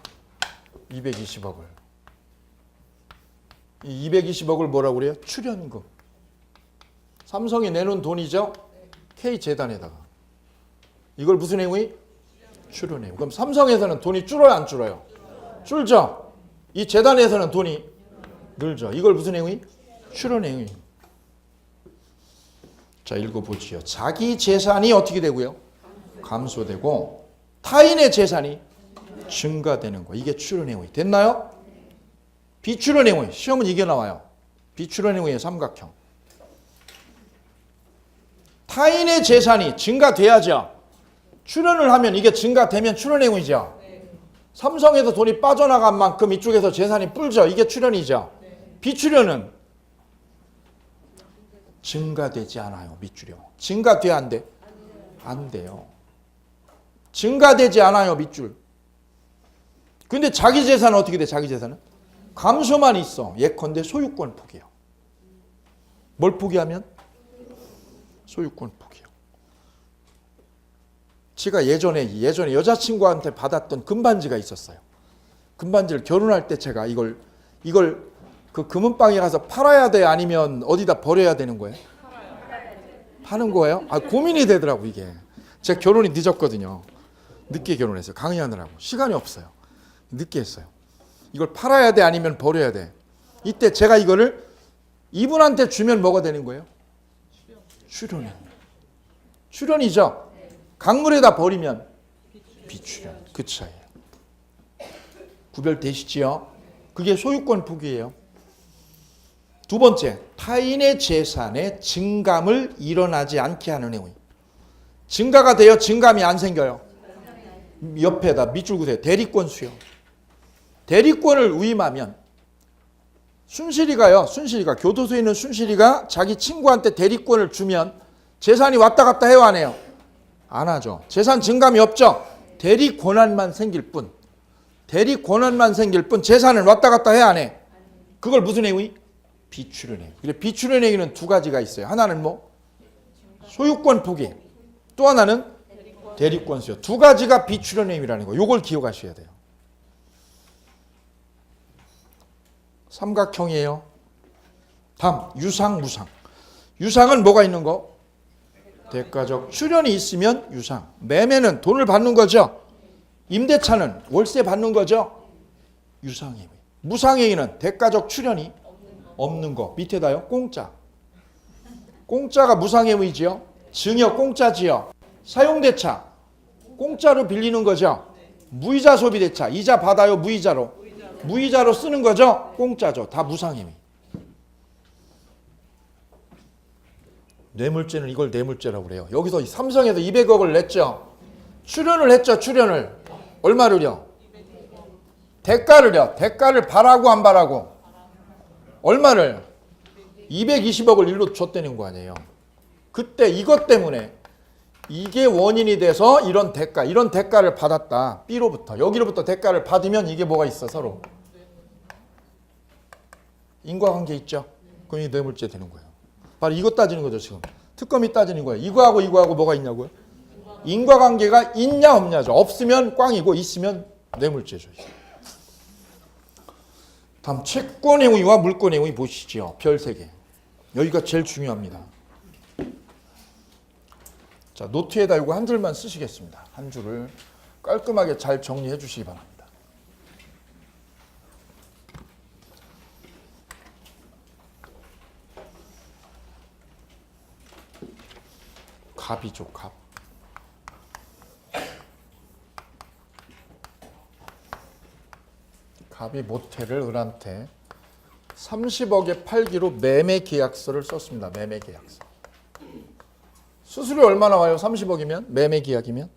220억을. 이 220억을 뭐라고 그래요? 출연금. 삼성이 내놓은 돈이죠. K재단에다가. 이걸 무슨 행위? 출연 행위. 그럼 삼성에서는 돈이 줄어요? 안 줄어요? 줄죠. 이 재단에서는 돈이 늘죠. 이걸 무슨 행위? 출연 행위. 자, 읽어보지요. 자기 재산이 어떻게 되고요? 감소되고 타인의 재산이 증가되는 거. 이게 출연 행위. 됐나요? 비출연 행위. 시험은 이게 나와요. 비출연 행위의 삼각형. 타인의 재산이 증가돼야죠. 출연을 하면 이게 증가되면 출연 행위죠. 삼성에서 돈이 빠져나간 만큼 이쪽에서 재산이 불죠. 이게 출연이죠. 비출연은 증가되지 않아요. 밑줄이요. 증가돼야 안 돼? 안 돼요. 증가되지 않아요. 밑줄. 근데 자기 재산은 어떻게 돼? 자기 재산은? 감소만 있어. 예컨대 소유권 포기요. 뭘 포기하면? 소유권 포기요. 제가 예전에 여자친구한테 받았던 금반지가 있었어요. 금반지를 결혼할 때 제가 이걸 그 금은방에 가서 팔아야 돼? 아니면 어디다 버려야 되는 거예요? 파는 거예요? 고민이 되더라고 이게. 제가 결혼이 늦었거든요. 늦게 결혼했어요. 강의하느라고. 시간이 없어요. 늦게 했어요. 이걸 팔아야 돼? 아니면 버려야 돼? 이때 제가 이거를 이분한테 주면 뭐가 되는 거예요? 출연이에요. 출연이죠. 강물에다 버리면 비출연. 그 차이예요. 구별되시지요? 그게 소유권 포기예요. 두 번째, 타인의 재산에 증감을 일어나지 않게 하는 행위. 증가가 돼요? 증감이 안 생겨요? 옆에다 밑줄 그세요. 대리권 수요. 대리권을 위임하면 순실이가요. 순실이가 교도소에 있는 순실이가 자기 친구한테 대리권을 주면 재산이 왔다 갔다 해요, 안 해요? 안 하죠. 재산 증감이 없죠. 대리 권한만 생길 뿐. 대리 권한만 생길 뿐 재산은 왔다 갔다 해, 안 해? 그걸 무슨 행위? 비출현 행위. 그래, 비출현 행위는 두 가지가 있어요. 하나는 뭐? 소유권 포기. 또 하나는 대리권 수요. 두 가지가 비출현 행위라는 거. 요걸 기억하셔야 돼요. 삼각형이에요. 다음, 유상, 무상. 유상은 뭐가 있는 거? 대가적 출현이 있으면 유상. 매매는 돈을 받는 거죠. 임대차는 월세 받는 거죠. 유상행위. 무상행위는 대가적 출현이 없는 거. 밑에다요. 공짜. 공짜가 무상행위지요. 증여 공짜지요. 사용대차 공짜로 빌리는 거죠. 무이자 소비대차. 이자 받아요. 무이자로. 무이자로 쓰는 거죠. 공짜죠. 다 무상행위. 뇌물죄는 이걸 뇌물죄라고 그래요. 여기서 삼성에서 200억을 냈죠. 출연을 했죠. 출연을. 얼마를요? 대가를요. 대가를 바라고 안 바라고? 얼마를? 220억을 일로 줬다는 거 아니에요. 그때 이것 때문에 이게 원인이 돼서 이런 대가를 받았다. B로부터. 여기로부터 대가를 받으면 이게 뭐가 있어 서로? 인과관계 있죠. 그럼 이 뇌물죄 되는 거예요. 바로 이거 따지는 거죠 지금. 특검이 따지는 거예요. 이거하고 뭐가 있냐고요? 인과관계가 있냐 없냐죠. 없으면 꽝이고 있으면 뇌물죄죠. 다음 채권행위와 물권행위 보시죠. 별 3개. 여기가 제일 중요합니다. 자, 노트에다 이거 한 줄만 쓰시겠습니다. 한 줄을 깔끔하게 잘 정리해 주시기 바랍니다. 갑이죠, 갑. 갑이 모텔을 을한테 30억에 팔기로 매매 계약서를 썼습니다. 매매 계약서. 수수료 얼마 나와요? 30억이면? 매매 계약이면?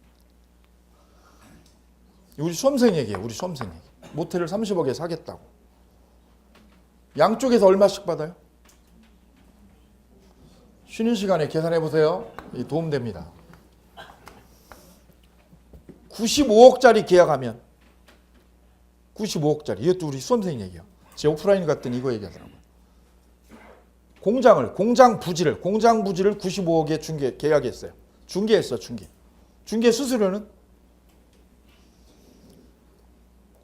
우리 수험생 얘기예요. 우리 수험생 얘기. 모텔을 30억에 사겠다고. 양쪽에서 얼마씩 받아요? 쉬는 시간에 계산해 보세요. 도움됩니다. 95억짜리 계약하면 95억짜리. 이것도 우리 수험생 얘기예요. 제 오프라인 갔더니 이거 얘기하더라고요. 공장 부지를 95억에 계약했어요. 중개. 중개 수수료는?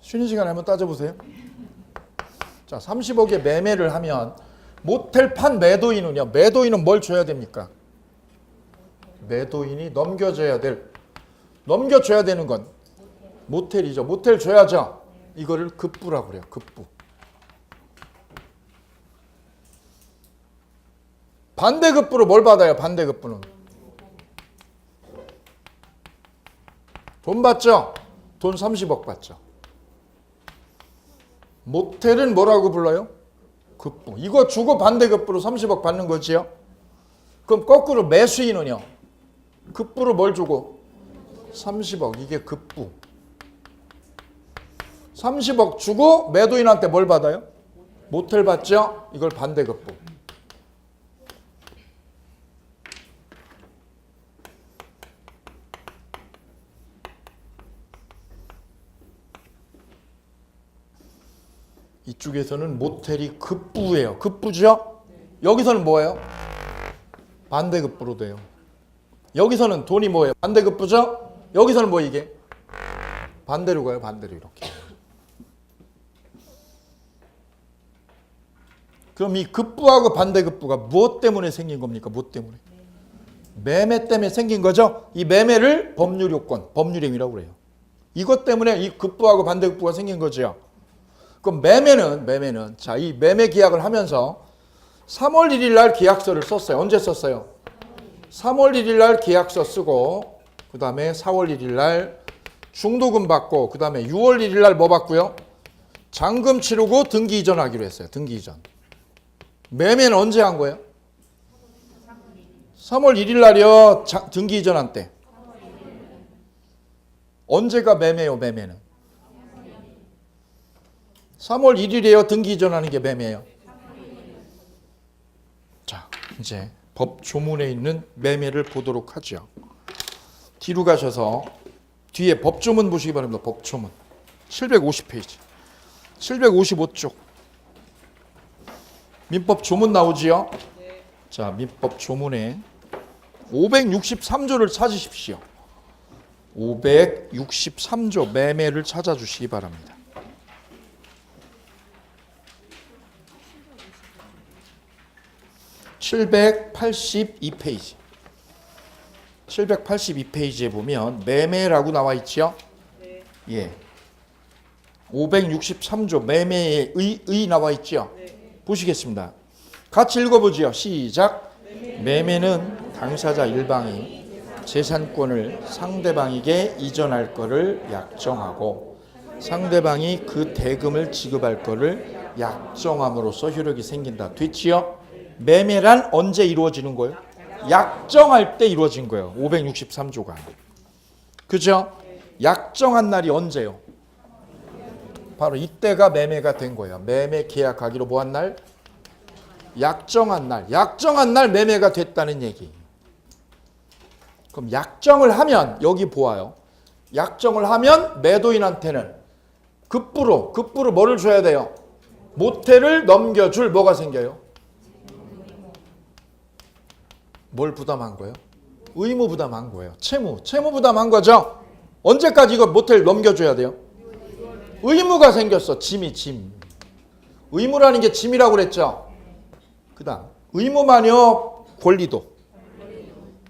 쉬는 시간에 한번 따져보세요. 자, 30억에 매매를 하면 모텔 판 매도인은요. 매도인은 뭘 줘야 됩니까? 매도인이 넘겨줘야 되는 건 모텔이죠. 모텔 줘야죠. 이거를 급부라고 그래요. 급부. 반대급부로 뭘 받아요? 반대급부는 돈 받죠? 돈 30억 받죠. 모텔은 뭐라고 불러요? 급부. 이거 주고 반대급부로 30억 받는 거지요. 그럼 거꾸로 매수인은요? 급부로 뭘 주고? 30억. 이게 급부. 30억 주고 매도인한테 뭘 받아요? 모텔 받죠? 이걸 반대급부. 이쪽에서는 모텔이 급부예요. 급부죠? 여기서는 뭐예요? 반대급부로 돼요. 여기서는 돈이 뭐예요? 반대급부죠? 여기서는 뭐 이게? 반대로 가요. 반대로 이렇게. 그럼 이 급부하고 반대급부가 무엇 때문에 생긴 겁니까? 무엇 때문에? 매매 때문에 생긴 거죠? 이 매매를 법률요건, 법률행위라고 그래요. 이것 때문에 이 급부하고 반대급부가 생긴 거죠. 그럼 매매는 자, 이 매매 계약을 하면서 3월 1일 날 계약서를 썼어요. 언제 썼어요? 3월 1일 날 계약서 쓰고 그 다음에 4월 1일 날 중도금 받고 그 다음에 6월 1일 날 뭐 받고요? 잔금 치르고 등기 이전하기로 했어요. 등기 이전. 매매는 언제 한 거예요? 3월 1일 날이요. 등기 이전한 때. 언제가 매매요, 매매는? 3월 1일이에요. 등기 이전하는 게 매매예요. 자, 이제 법 조문에 있는 매매를 보도록 하죠. 뒤로 가셔서 뒤에 법 조문 보시기 바랍니다. 법 조문. 750페이지. 755쪽. 민법 조문 나오지요? 자, 민법 조문에 563조를 찾으십시오. 563조 매매를 찾아주시기 바랍니다. (782페이지) 782페이지에 보면 매매라고 나와 있죠? 네. 예. 563조 매매의 의 나와 있죠? 네. 보시겠습니다. 같이 읽어보지요. 시작. 매매는 당사자 일방이 재산권을 상대방에게 이전할 것을 약정하고 상대방이 그 대금을 지급할 것을 약정함으로써 효력이 생긴다. 됐지요? 매매란 언제 이루어지는 거예요? 약정할 때 이루어진 거예요. 563조가. 그죠? 약정한 날이 언제요? 바로 이때가 매매가 된 거예요. 매매 계약하기로 뭐 한 날? 약정한 날. 약정한 날 매매가 됐다는 얘기. 그럼 약정을 하면 여기 보아요. 약정을 하면 매도인한테는 급부로 뭐를 줘야 돼요? 모텔을 넘겨줄 뭐가 생겨요? 뭘 부담한 거예요? 의무 부담한 거예요. 채무 부담한 거죠. 언제까지 이거 모텔 넘겨줘야 돼요? 의무가 생겼어. 짐이 짐. 의무라는 게 짐이라고 그랬죠. 그 다음 의무만요. 권리도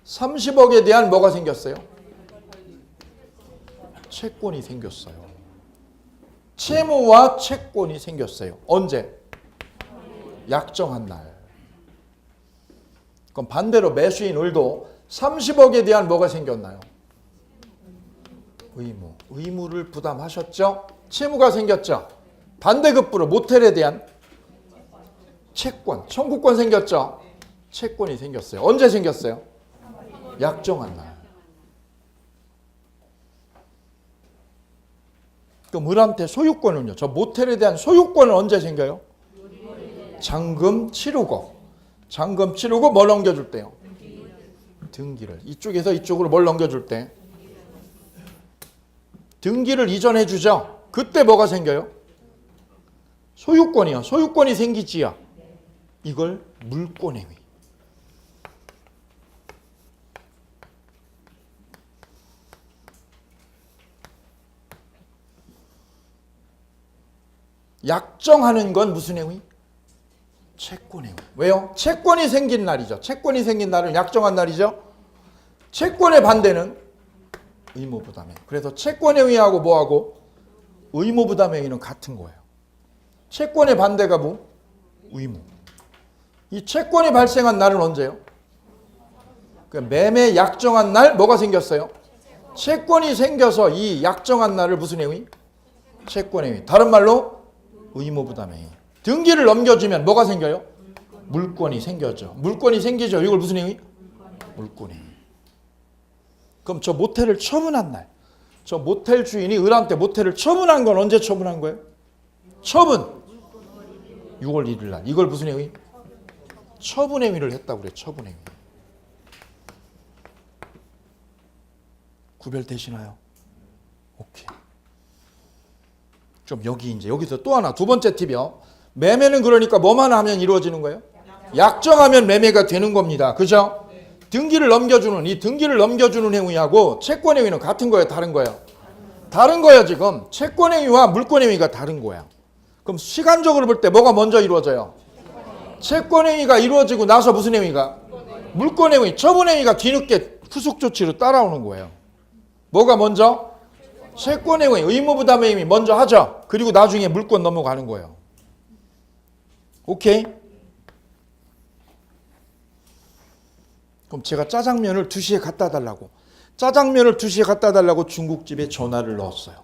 30억에 대한 뭐가 생겼어요? 채권이 생겼어요. 채무와 채권이 생겼어요. 언제? 약정한 날. 그럼 반대로 매수인 을도 30억에 대한 뭐가 생겼나요? 의무를 부담하셨죠? 채무가 생겼죠? 반대급부로 모텔에 대한 채권, 청구권 생겼죠? 채권이 생겼어요. 언제 생겼어요? 약정한 날. 그럼 을한테 소유권은요? 저 모텔에 대한 소유권은 언제 생겨요? 잔금 치르고 뭘 넘겨줄 때요? 등기를. 이쪽에서 이쪽으로 뭘 넘겨줄 때? 등기를 이전해 주죠. 그때 뭐가 생겨요? 소유권이요. 소유권이 생기지요. 이걸 물권행위. 약정하는 건 무슨 행위? 채권행위. 왜요? 채권이 생긴 날이죠. 채권이 생긴 날은 약정한 날이죠. 채권의 반대는 의무부담행. 그래서 채권행위하고 뭐하고? 의무부담행위는 같은 거예요. 채권의 반대가 뭐? 의무. 이 채권이 발생한 날은 언제요? 그러니까 매매 약정한 날 뭐가 생겼어요? 채권이 생겨서 이 약정한 날을 무슨 행위? 채권행위. 다른 말로 의무부담행위. 등기를 넘겨주면 뭐가 생겨요? 물권이 생겨죠. 물권이 생기죠. 이걸 무슨 행위? 물권행위. 그럼 저 모텔을 처분한 날, 저 모텔 주인이 을한테 모텔을 처분한 건 언제 처분한 거예요? 처분. 6월 1일 날. 이걸 무슨 행위? 처분행위를 했다고 그래요. 처분행위. 구별되시나요? 오케이. 좀 여기서 또 하나 두 번째 팁이요. 매매는 그러니까 뭐만 하면 이루어지는 거예요? 약정하면 매매가 되는 겁니다. 그죠? 등기를 넘겨주는 이 등기를 넘겨주는 행위하고 채권행위는 같은 거예요? 다른 거예요? 다른 거예요. 지금 채권행위와 물권행위가 다른 거야. 그럼 시간적으로 볼 때 뭐가 먼저 이루어져요? 채권행위가 이루어지고 나서 무슨 행위가? 물권행위, 처분행위가 뒤늦게 후속조치로 따라오는 거예요. 뭐가 먼저? 채권행위, 의무부담행위 먼저 하죠. 그리고 나중에 물권 넘어가는 거예요. 오케이? 그럼 제가 짜장면을 2시에 갖다 달라고 짜장면을 2시에 갖다 달라고 중국집에 전화를 넣었어요.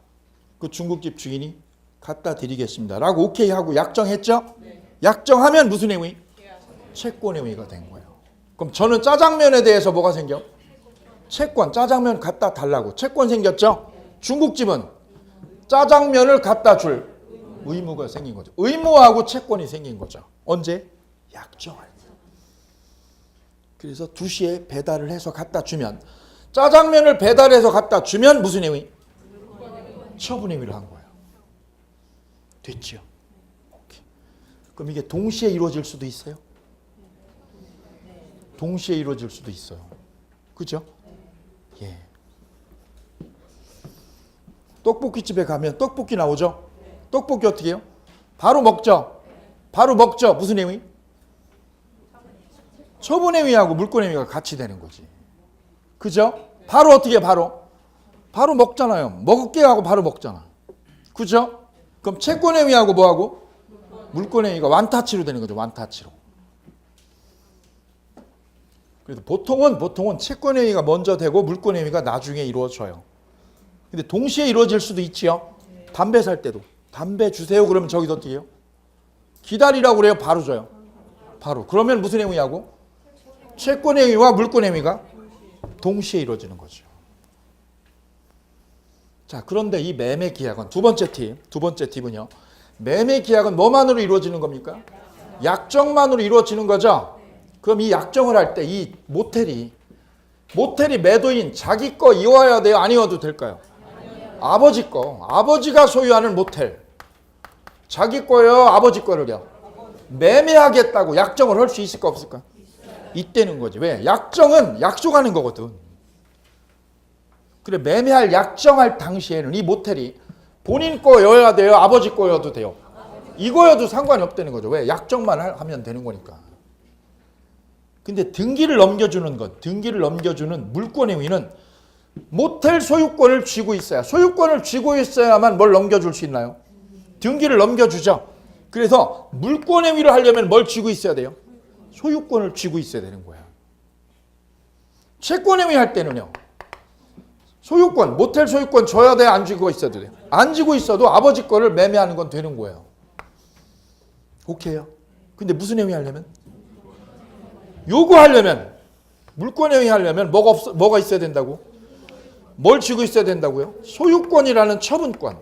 그 중국집 주인이 갖다 드리겠습니다 라고 오케이 하고 약정했죠? 네. 약정하면 무슨 행위? 채권 행위가 된 거예요. 그럼 저는 짜장면에 대해서 뭐가 생겨? 채권, 짜장면 갖다 달라고 채권 생겼죠? 중국집은 짜장면을 갖다 줄 의무가 생긴 거죠. 의무하고 채권이 생긴 거죠. 언제? 약정할 때. 그래서 2시에 배달을 해서 갖다 주면, 짜장면을 배달해서 갖다 주면 무슨 행위? 처분 행위를 한 거예요. 됐죠? 오케이. 그럼 이게 동시에 이루어질 수도 있어요? 동시에 이루어질 수도 있어요. 그죠? 예. 떡볶이집에 가면 떡볶이 나오죠? 떡볶이 어떻게 해요? 바로 먹죠? 바로 먹죠? 무슨 행위? 처분 행위하고 물권 행위가 같이 되는 거지. 그죠? 바로 어떻게 해요? 바로 먹잖아요. 먹을게 하고 바로 먹잖아. 그죠? 그럼 채권 행위하고 뭐하고? 물권 행위가 완타치로 되는 거죠. 완타치로. 그래서 보통은 채권 행위가 먼저 되고 물권 행위가 나중에 이루어져요. 근데 동시에 이루어질 수도 있지요. 담배 살 때도 담배 주세요 그러면 저기서 어떻게 해요? 기다리라고 그래요? 바로 줘요? 바로. 그러면 무슨 행위하고? 채권 행위와 물권 행위가 동시에 이루어지는 거죠. 자, 그런데 이 매매 계약은 두 번째 팁은요. 매매 계약은 뭐만으로 이루어지는 겁니까? 약정만으로 이루어지는 거죠. 그럼 이 약정을 할 때 이 모텔이 매도인 자기 거 이어야 돼요? 아니어도 될까요? 아버지 거. 아버지가 소유하는 모텔. 자기 거요? 아버지 거를요? 매매하겠다고 약정을 할 수 있을까 없을까? 있다는 거지. 왜? 약정은 약속하는 거거든. 그래, 매매할 약정할 당시에는 이 모텔이 본인 거여야 돼요? 아버지 거여도 돼요? 이거여도 상관이 없다는 거죠. 왜? 약정만 하면 되는 거니까. 근데 등기를 넘겨주는 물권 행위는 모텔 소유권을 쥐고 있어야, 소유권을 쥐고 있어야만 뭘 넘겨줄 수 있나요? 등기를 넘겨주죠. 그래서 물권 행위를 하려면 뭘 쥐고 있어야 돼요? 소유권을 쥐고 있어야 되는 거야. 채권 행위 할 때는요. 소유권, 모텔 소유권 줘야 돼? 안 쥐고 있어도 돼요? 안 쥐고 있어도 아버지 거를 매매하는 건 되는 거예요. 오케이요. 근데 무슨 행위 하려면? 요구하려면, 물권 행위 하려면 뭐가 있어야 된다고? 뭘 쥐고 있어야 된다고요? 소유권이라는 처분권.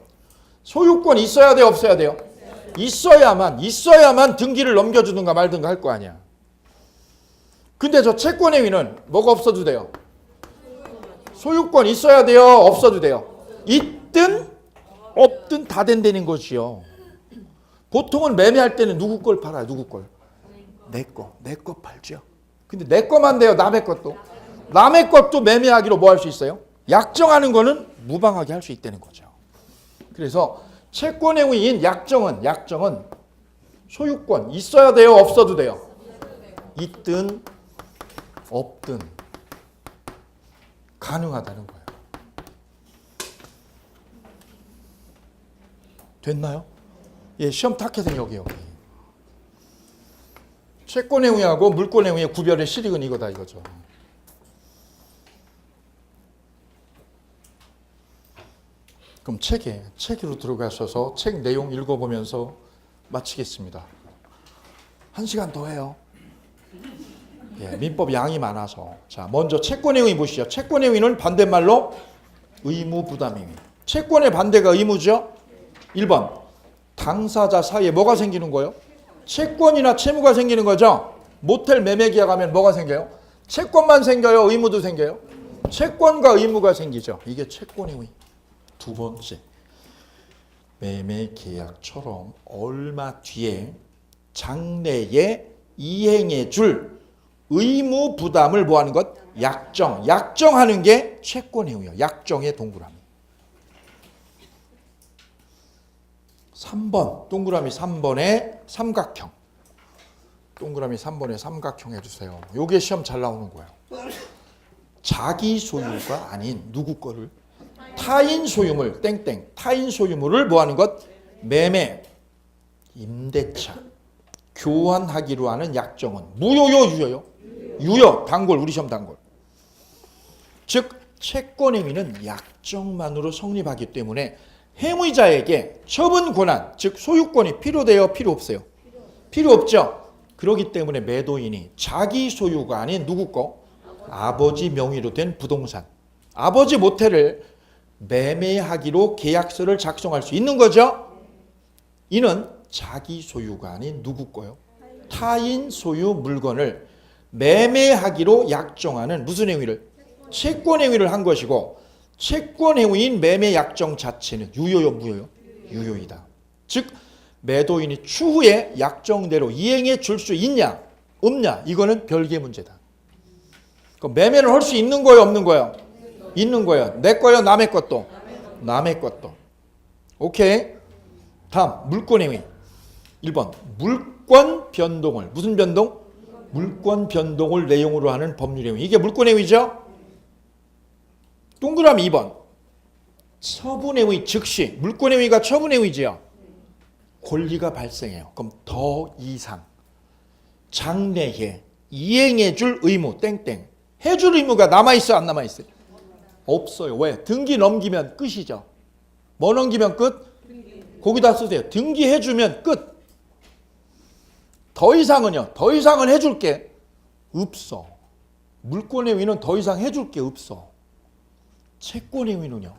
소유권 있어야 돼요? 없어야 돼요? 있어야만 등기를 넘겨주든가 말든가 할 거 아니야. 근데 저 채권 행위는 뭐가 없어도 돼요? 소유권 있어야 돼요? 없어도 돼요? 있든 없든 다 된다는 것이요. 보통은 매매할 때는 누구 걸 팔아요? 누구 걸? 내 거 팔죠. 근데 내 거만 돼요? 남의 것도? 남의 것도 매매하기로 뭐 할 수 있어요? 약정하는 거는 무방하게 할 수 있다는 거죠. 그래서 채권 행위인 약정은 소유권 있어야 돼요? 없어도 돼요? 있든 없든 가능하다는 거예요. 됐나요? 예, 시험 타켓은 여기. 채권 행위하고 물권 행위의 구별의 실익은 이거다 이거죠. 그럼 책으로 들어가셔서 책 내용 읽어보면서 마치겠습니다. 1시간 더 해요. 예, 민법 양이 많아서. 자, 먼저 채권 행위 보시죠. 채권 행위는 반대말로 의무 부담 행위. 채권의 반대가 의무죠. 1번 당사자 사이에 뭐가 생기는 거예요? 채권이나 채무가 생기는 거죠. 모텔 매매 계약하면 뭐가 생겨요? 채권만 생겨요? 의무도 생겨요? 채권과 의무가 생기죠. 이게 채권 행위. 두 번째, 매매 계약처럼 얼마 뒤에 장래에 이행해 줄 의무 부담을 뭐하는 것? 약정하는 게 채권 행위예요. 약정의 동그라미. 3번, 동그라미 3번에 삼각형. 동그라미 3번에 삼각형 해주세요. 요게 시험 잘 나오는 거예요. 자기 소유가 아닌 누구 거를? 타인 소유물, 타인 소유물을 뭐하는 것? 매매, 임대차, 교환하기로 하는 약정은 무효요, 유효요? 유효, 단골, 우리 시험 단골. 즉, 채권 행위는 약정만으로 성립하기 때문에 행위자에게 처분 권한, 즉 소유권이 필요돼요, 필요 없어요? 필요 없죠. 그렇기 때문에 매도인이 자기 소유가 아닌 누구 거? 아버지 명의로 된 부동산. 아버지 모텔을 매매하기로 계약서를 작성할 수 있는 거죠. 이는 자기 소유가 아닌 누구 거요? 타인 소유 물건을 매매하기로 약정하는 무슨 행위를? 채권 행위를 한 것이고, 채권 행위인 매매 약정 자체는 유효요 무효요? 유효이다. 즉 매도인이 추후에 약정대로 이행해 줄 수 있냐 없냐 이거는 별개의 문제다. 매매를 할 수 있는 거예요 없는 거예요? 있는 거예요. 내 거예요 남의 것도? 남의 것도. 오케이. 다음 물권 행위. 1번 물권 변동을 무슨 변동? 물권 변동을 내용으로 하는 법률 행위. 이게 물권 행위죠. 동그라미 2번 처분 행위 즉시. 물권 행위가 처분 행위지요. 권리가 발생해요. 그럼 더 이상 장래에 이행해 줄 의무 땡땡 해줄 의무가 남아있어요 안 남아있어요? 없어요. 왜? 등기 넘기면 끝이죠. 뭐 넘기면 끝? 거기다 쓰세요. 등기해주면 끝. 더 이상은요. 더 이상은 해줄 게 없어. 물권 행위는 더 이상 해줄 게 없어. 채권 행위는요.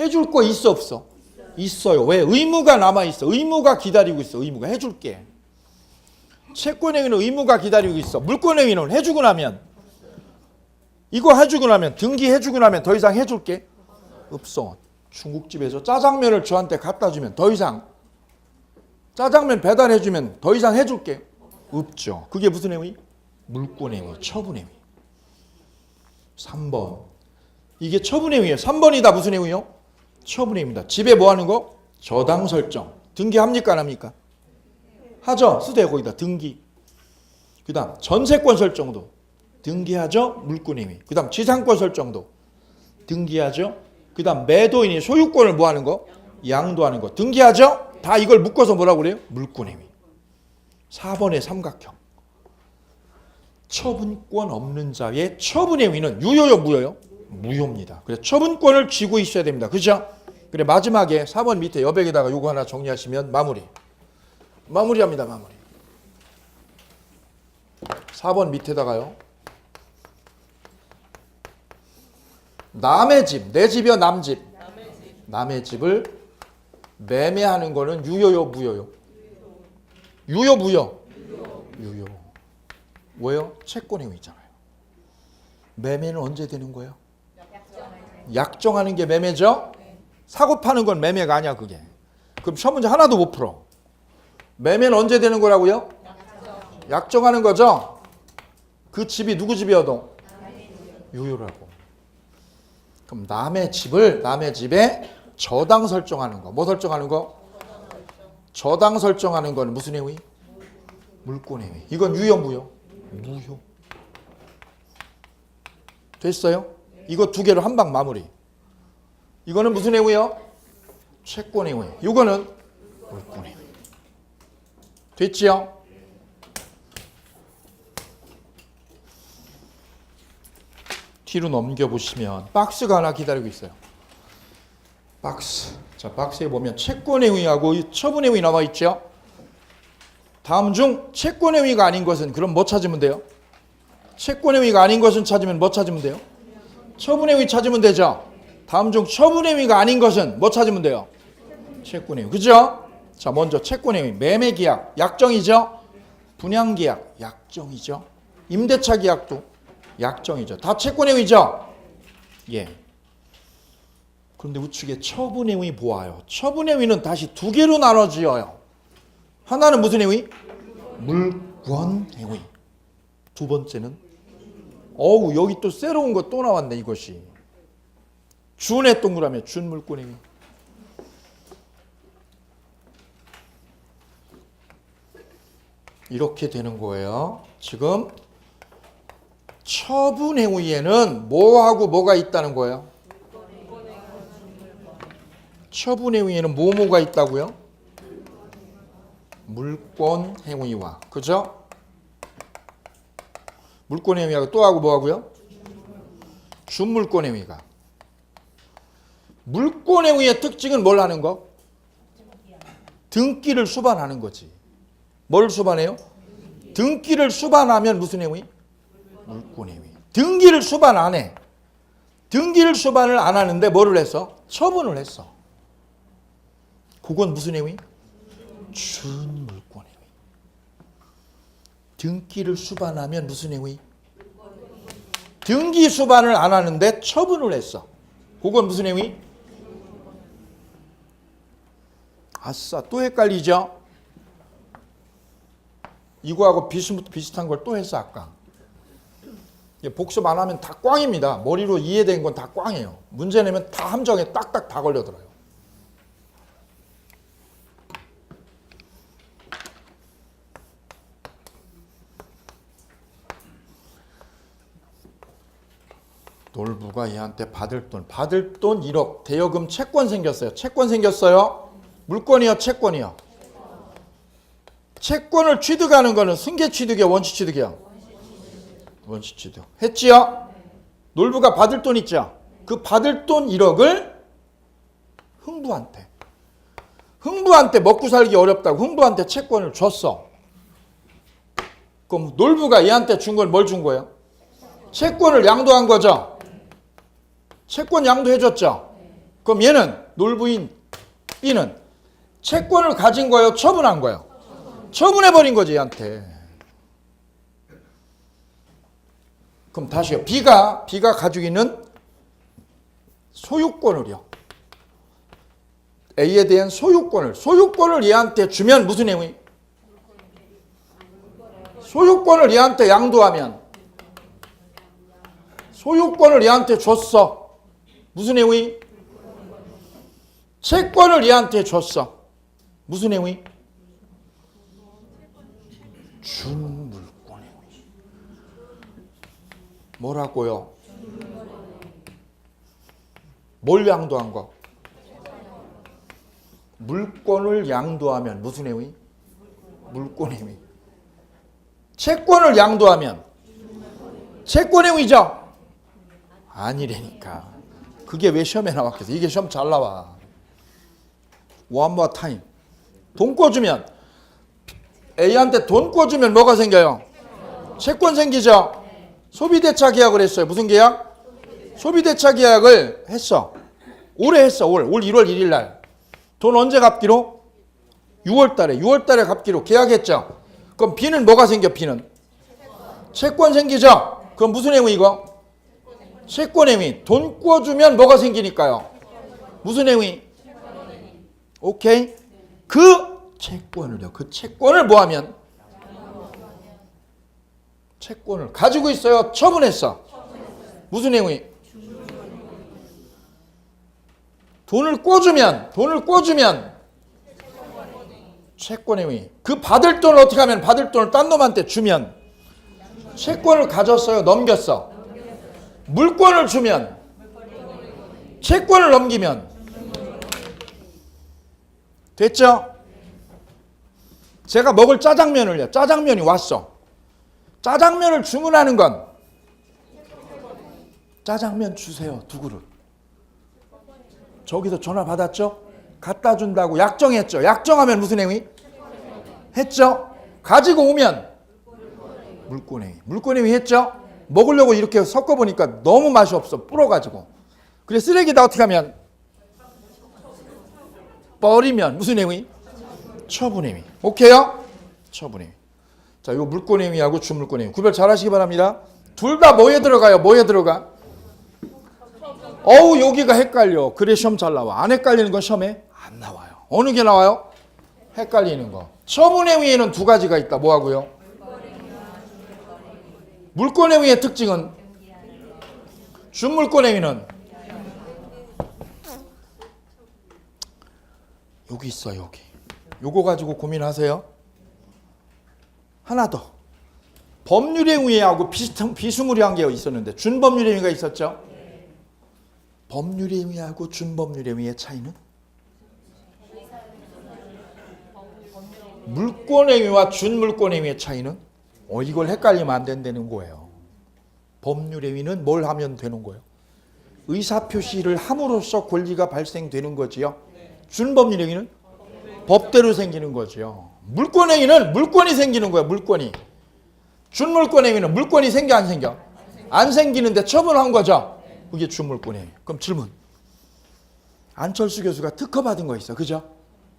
해줄 거 있어 없어? 있어요. 왜? 의무가 남아있어. 의무가 기다리고 있어. 의무가 해줄게. 채권 행위는 의무가 기다리고 있어. 물권 행위는 해주고 나면 이거 해주고 나면 등기해주고 나면 더 이상 해줄게 없어. 중국집에서 짜장면을 저한테 갖다 주면 더 이상 짜장면 배달해주면 더 이상 해줄게 없죠. 그게 무슨 행위? 물권 행위, 처분 행위. 3번 이게 처분 행위예요. 3번이다 무슨 행위요? 처분 행위입니다. 집에 뭐 하는 거? 저당 설정. 등기합니까 안 합니까? 하죠. 쓰대요 거기다 등기. 그 다음 전세권 설정도 등기하죠. 물권 행위. 그 다음 지상권 설정도 등기하죠. 그 다음 매도인이 소유권을 뭐 하는 거? 양도하는 거 등기하죠. 다 이걸 묶어서 뭐라고 그래요? 물권 행위. 4번의 삼각형. 처분권 없는 자의 처분 행위는 유효요 무효요? 무효입니다. 그래서 처분권을 쥐고 있어야 됩니다. 그죠? 그래 마지막에 4번 밑에 여백에다가 요거 하나 정리하시면 마무리합니다. 마무리. 4번 밑에다가요. 남의 집, 내 집이요 남 집. 남의 집을 매매하는 거는 유효요 무효요? 유효 무효? 유효. 왜요? 채권 행위 있잖아요. 매매는 언제 되는 거예요? 약정하는 게 매매죠? 사고 파는 건 매매가 아니야 그게. 그럼 첫 문제 하나도 못 풀어. 매매는 언제 되는 거라고요? 약정하는 거죠? 그 집이 누구 집이어도 유효라고. 그럼 남의 집에 저당 설정하는 거. 뭐 설정하는 거? 저당 설정하는 건 무슨 행위? 물권 행위. 이건 유효 무효? 무효. 됐어요? 이거 두 개로 한 방 마무리. 이거는 무슨 행위요? 채권 행위. 이거는 물권 행위. 됐지요? 뒤로 넘겨보시면 박스가 하나 기다리고 있어요. 박스. 자, 박스에 보면 채권 행위하고 처분 행위 나와 있죠? 다음 중 채권 행위가 아닌 것은 그럼 뭐 찾으면 돼요? 채권 행위가 아닌 것은 찾으면 뭐 찾으면 돼요? 처분 행위 찾으면 되죠? 다음 중 처분 행위가 아닌 것은 뭐 찾으면 돼요? 채권 행위. 그죠? 자, 먼저 채권 행위. 매매 계약, 약정이죠? 분양 계약, 약정이죠? 임대차 계약도 약정이죠. 다 채권 행위죠? 예. 그런데 우측에 처분 행위 보아요. 처분 행위는 다시 두 개로 나눠져요. 하나는 무슨 행위? 물권 행위. 두 번째는 여기 또 새로운 거 또 나왔네 이것이. 준의 동그라미 준물권 행위. 이렇게 되는 거예요. 지금 처분 행위에는 뭐하고 뭐가 있다는 거예요? 처분 행위에는 뭐가 있다고요? 물권 행위와, 그죠? 물권 행위하고 또 하고 뭐하고요? 준물권 행위가. 물권 행위의 특징은 뭘 하는 거? 등기를 수반하는 거지. 뭘 수반해요? 등기를 수반하면 무슨 행위? 물권행위. 등기를 수반 안 해. 등기를 수반을 안 하는데 뭐를 했어? 처분을 했어. 그건 무슨 행위? 준물권행위. 등기를 수반하면 무슨 행위? 등기 수반을 안 하는데 처분을 했어. 그건 무슨 행위? 아싸, 또 헷갈리죠? 이거하고 비슷한 걸 또 했어 아까. 복습 안 하면 다 꽝입니다. 머리로 이해된 건 다 꽝이에요. 문제 내면 다 함정에 딱딱 다 걸려들어요. 놀부가 얘한테 받을 돈 1억, 대여금 채권 생겼어요. 채권 생겼어요. 물권이요, 채권이요. 채권을 취득하는 거는 승계 취득이요, 원시 취득이요. 원시 취득. 했지요? 놀부가 받을 돈 있죠? 그 받을 돈 1억을 흥부한테 먹고 살기 어렵다고 흥부한테 채권을 줬어. 그럼 놀부가 얘한테 준 건 뭘 준 거예요? 채권을 양도한 거죠. 채권 양도해줬죠. 그럼 얘는 놀부인 B는 채권을 가진 거예요? 처분한 거예요? 처분해버린 거지 얘한테. 그럼 다시요. B가 가지고 있는 소유권을요. A에 대한 소유권을 얘한테 주면 무슨 행위? 소유권을 얘한테 양도하면 소유권을 얘한테 줬어. 무슨 행위? 채권을 얘한테 줬어. 무슨 행위? 준물권 행위. 뭐라고요? 뭘 양도한 거? 물권을 양도하면 무슨 행위? 물권 행위. 채권을 양도하면 채권 행위죠? 아니라니까. 그게 왜 시험에 나왔겠어? 이게 시험 잘 나와. One more time. 돈 꿔주면 A한테 돈 꿔주면 뭐가 생겨요? 채권 생기죠? 소비대차 계약을 했어요. 무슨 계약? 소비대차 계약을 했어. 올해 했어. 올 1월 1일 날. 돈 언제 갚기로? 6월 달에 갚기로 계약했죠. 그럼 B는 뭐가 생겨? B는 채권 생기죠? 그럼 무슨 행위 이거? 채권 행위. 돈 꿔주면 뭐가 생기니까요? 무슨 행위? 오케이. 그 채권을 뭐 하면? 채권을 가지고 있어요. 처분했어. 무슨 행위? 돈을 꿔주면 채권 행위. 그 받을 돈을 어떻게 하면? 받을 돈을 딴 놈한테 주면 채권을 가졌어요. 넘겼어. 물권을 주면 채권을 넘기면 됐죠? 제가 먹을 짜장면이 왔어. 짜장면을 주문하는 건 짜장면 주세요. 2그릇. 저기서 전화 받았죠? 갖다 준다고 약정했죠. 약정하면 무슨 행위? 했죠? 가지고 오면 물권행위. 물권행위 했죠? 먹으려고 이렇게 섞어보니까 너무 맛이 없어. 불어가지고. 그래 쓰레기다 어떻게 하면? 버리면 무슨 행위? 처분행위. 오케이요? 처분행위. 자, 요 물권행위하고 준물권행위 구별 잘 하시기 바랍니다. 둘 다 뭐에 들어가요? 뭐에 들어가? 어우 여기가 헷갈려. 그래 시험 잘 나와. 안 헷갈리는 건 시험에 안 나와요. 어느 게 나와요? 헷갈리는 거. 처분행위에는 2가지가 있다. 뭐하고요? 물권행위의 특징은 준물권행위는 여기 있어. 여기. 요거 가지고 고민하세요. 하나 더. 법률행위하고 비스무리한 게 있었는데 준법률행위가 있었죠. 법률행위하고 준법률행위의 차이는? 물권행위와 준물권행위의 차이는? 이걸 헷갈리면 안 된다는 거예요. 법률행위는 뭘 하면 되는 거예요? 의사표시를 함으로써 권리가 발생되는 거지요. 준법률행위는 법대로 생기는 거죠. 물권행위는 물권이 생기는 거예요. 물권이. 준물권 행위는 물권이 생겨 안 생겨? 안 생기는데 처분한 거죠. 그게 준물권 행위. 그럼 질문. 안철수 교수가 특허받은 거 있어. 그죠?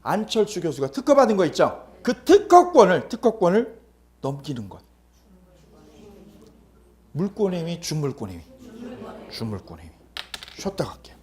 안철수 교수가 특허받은 거 있죠? 그 특허권을 넘기는 것. 물권 행위, 준물권 행위. 준물권 행위. 쉬었다 갈게요.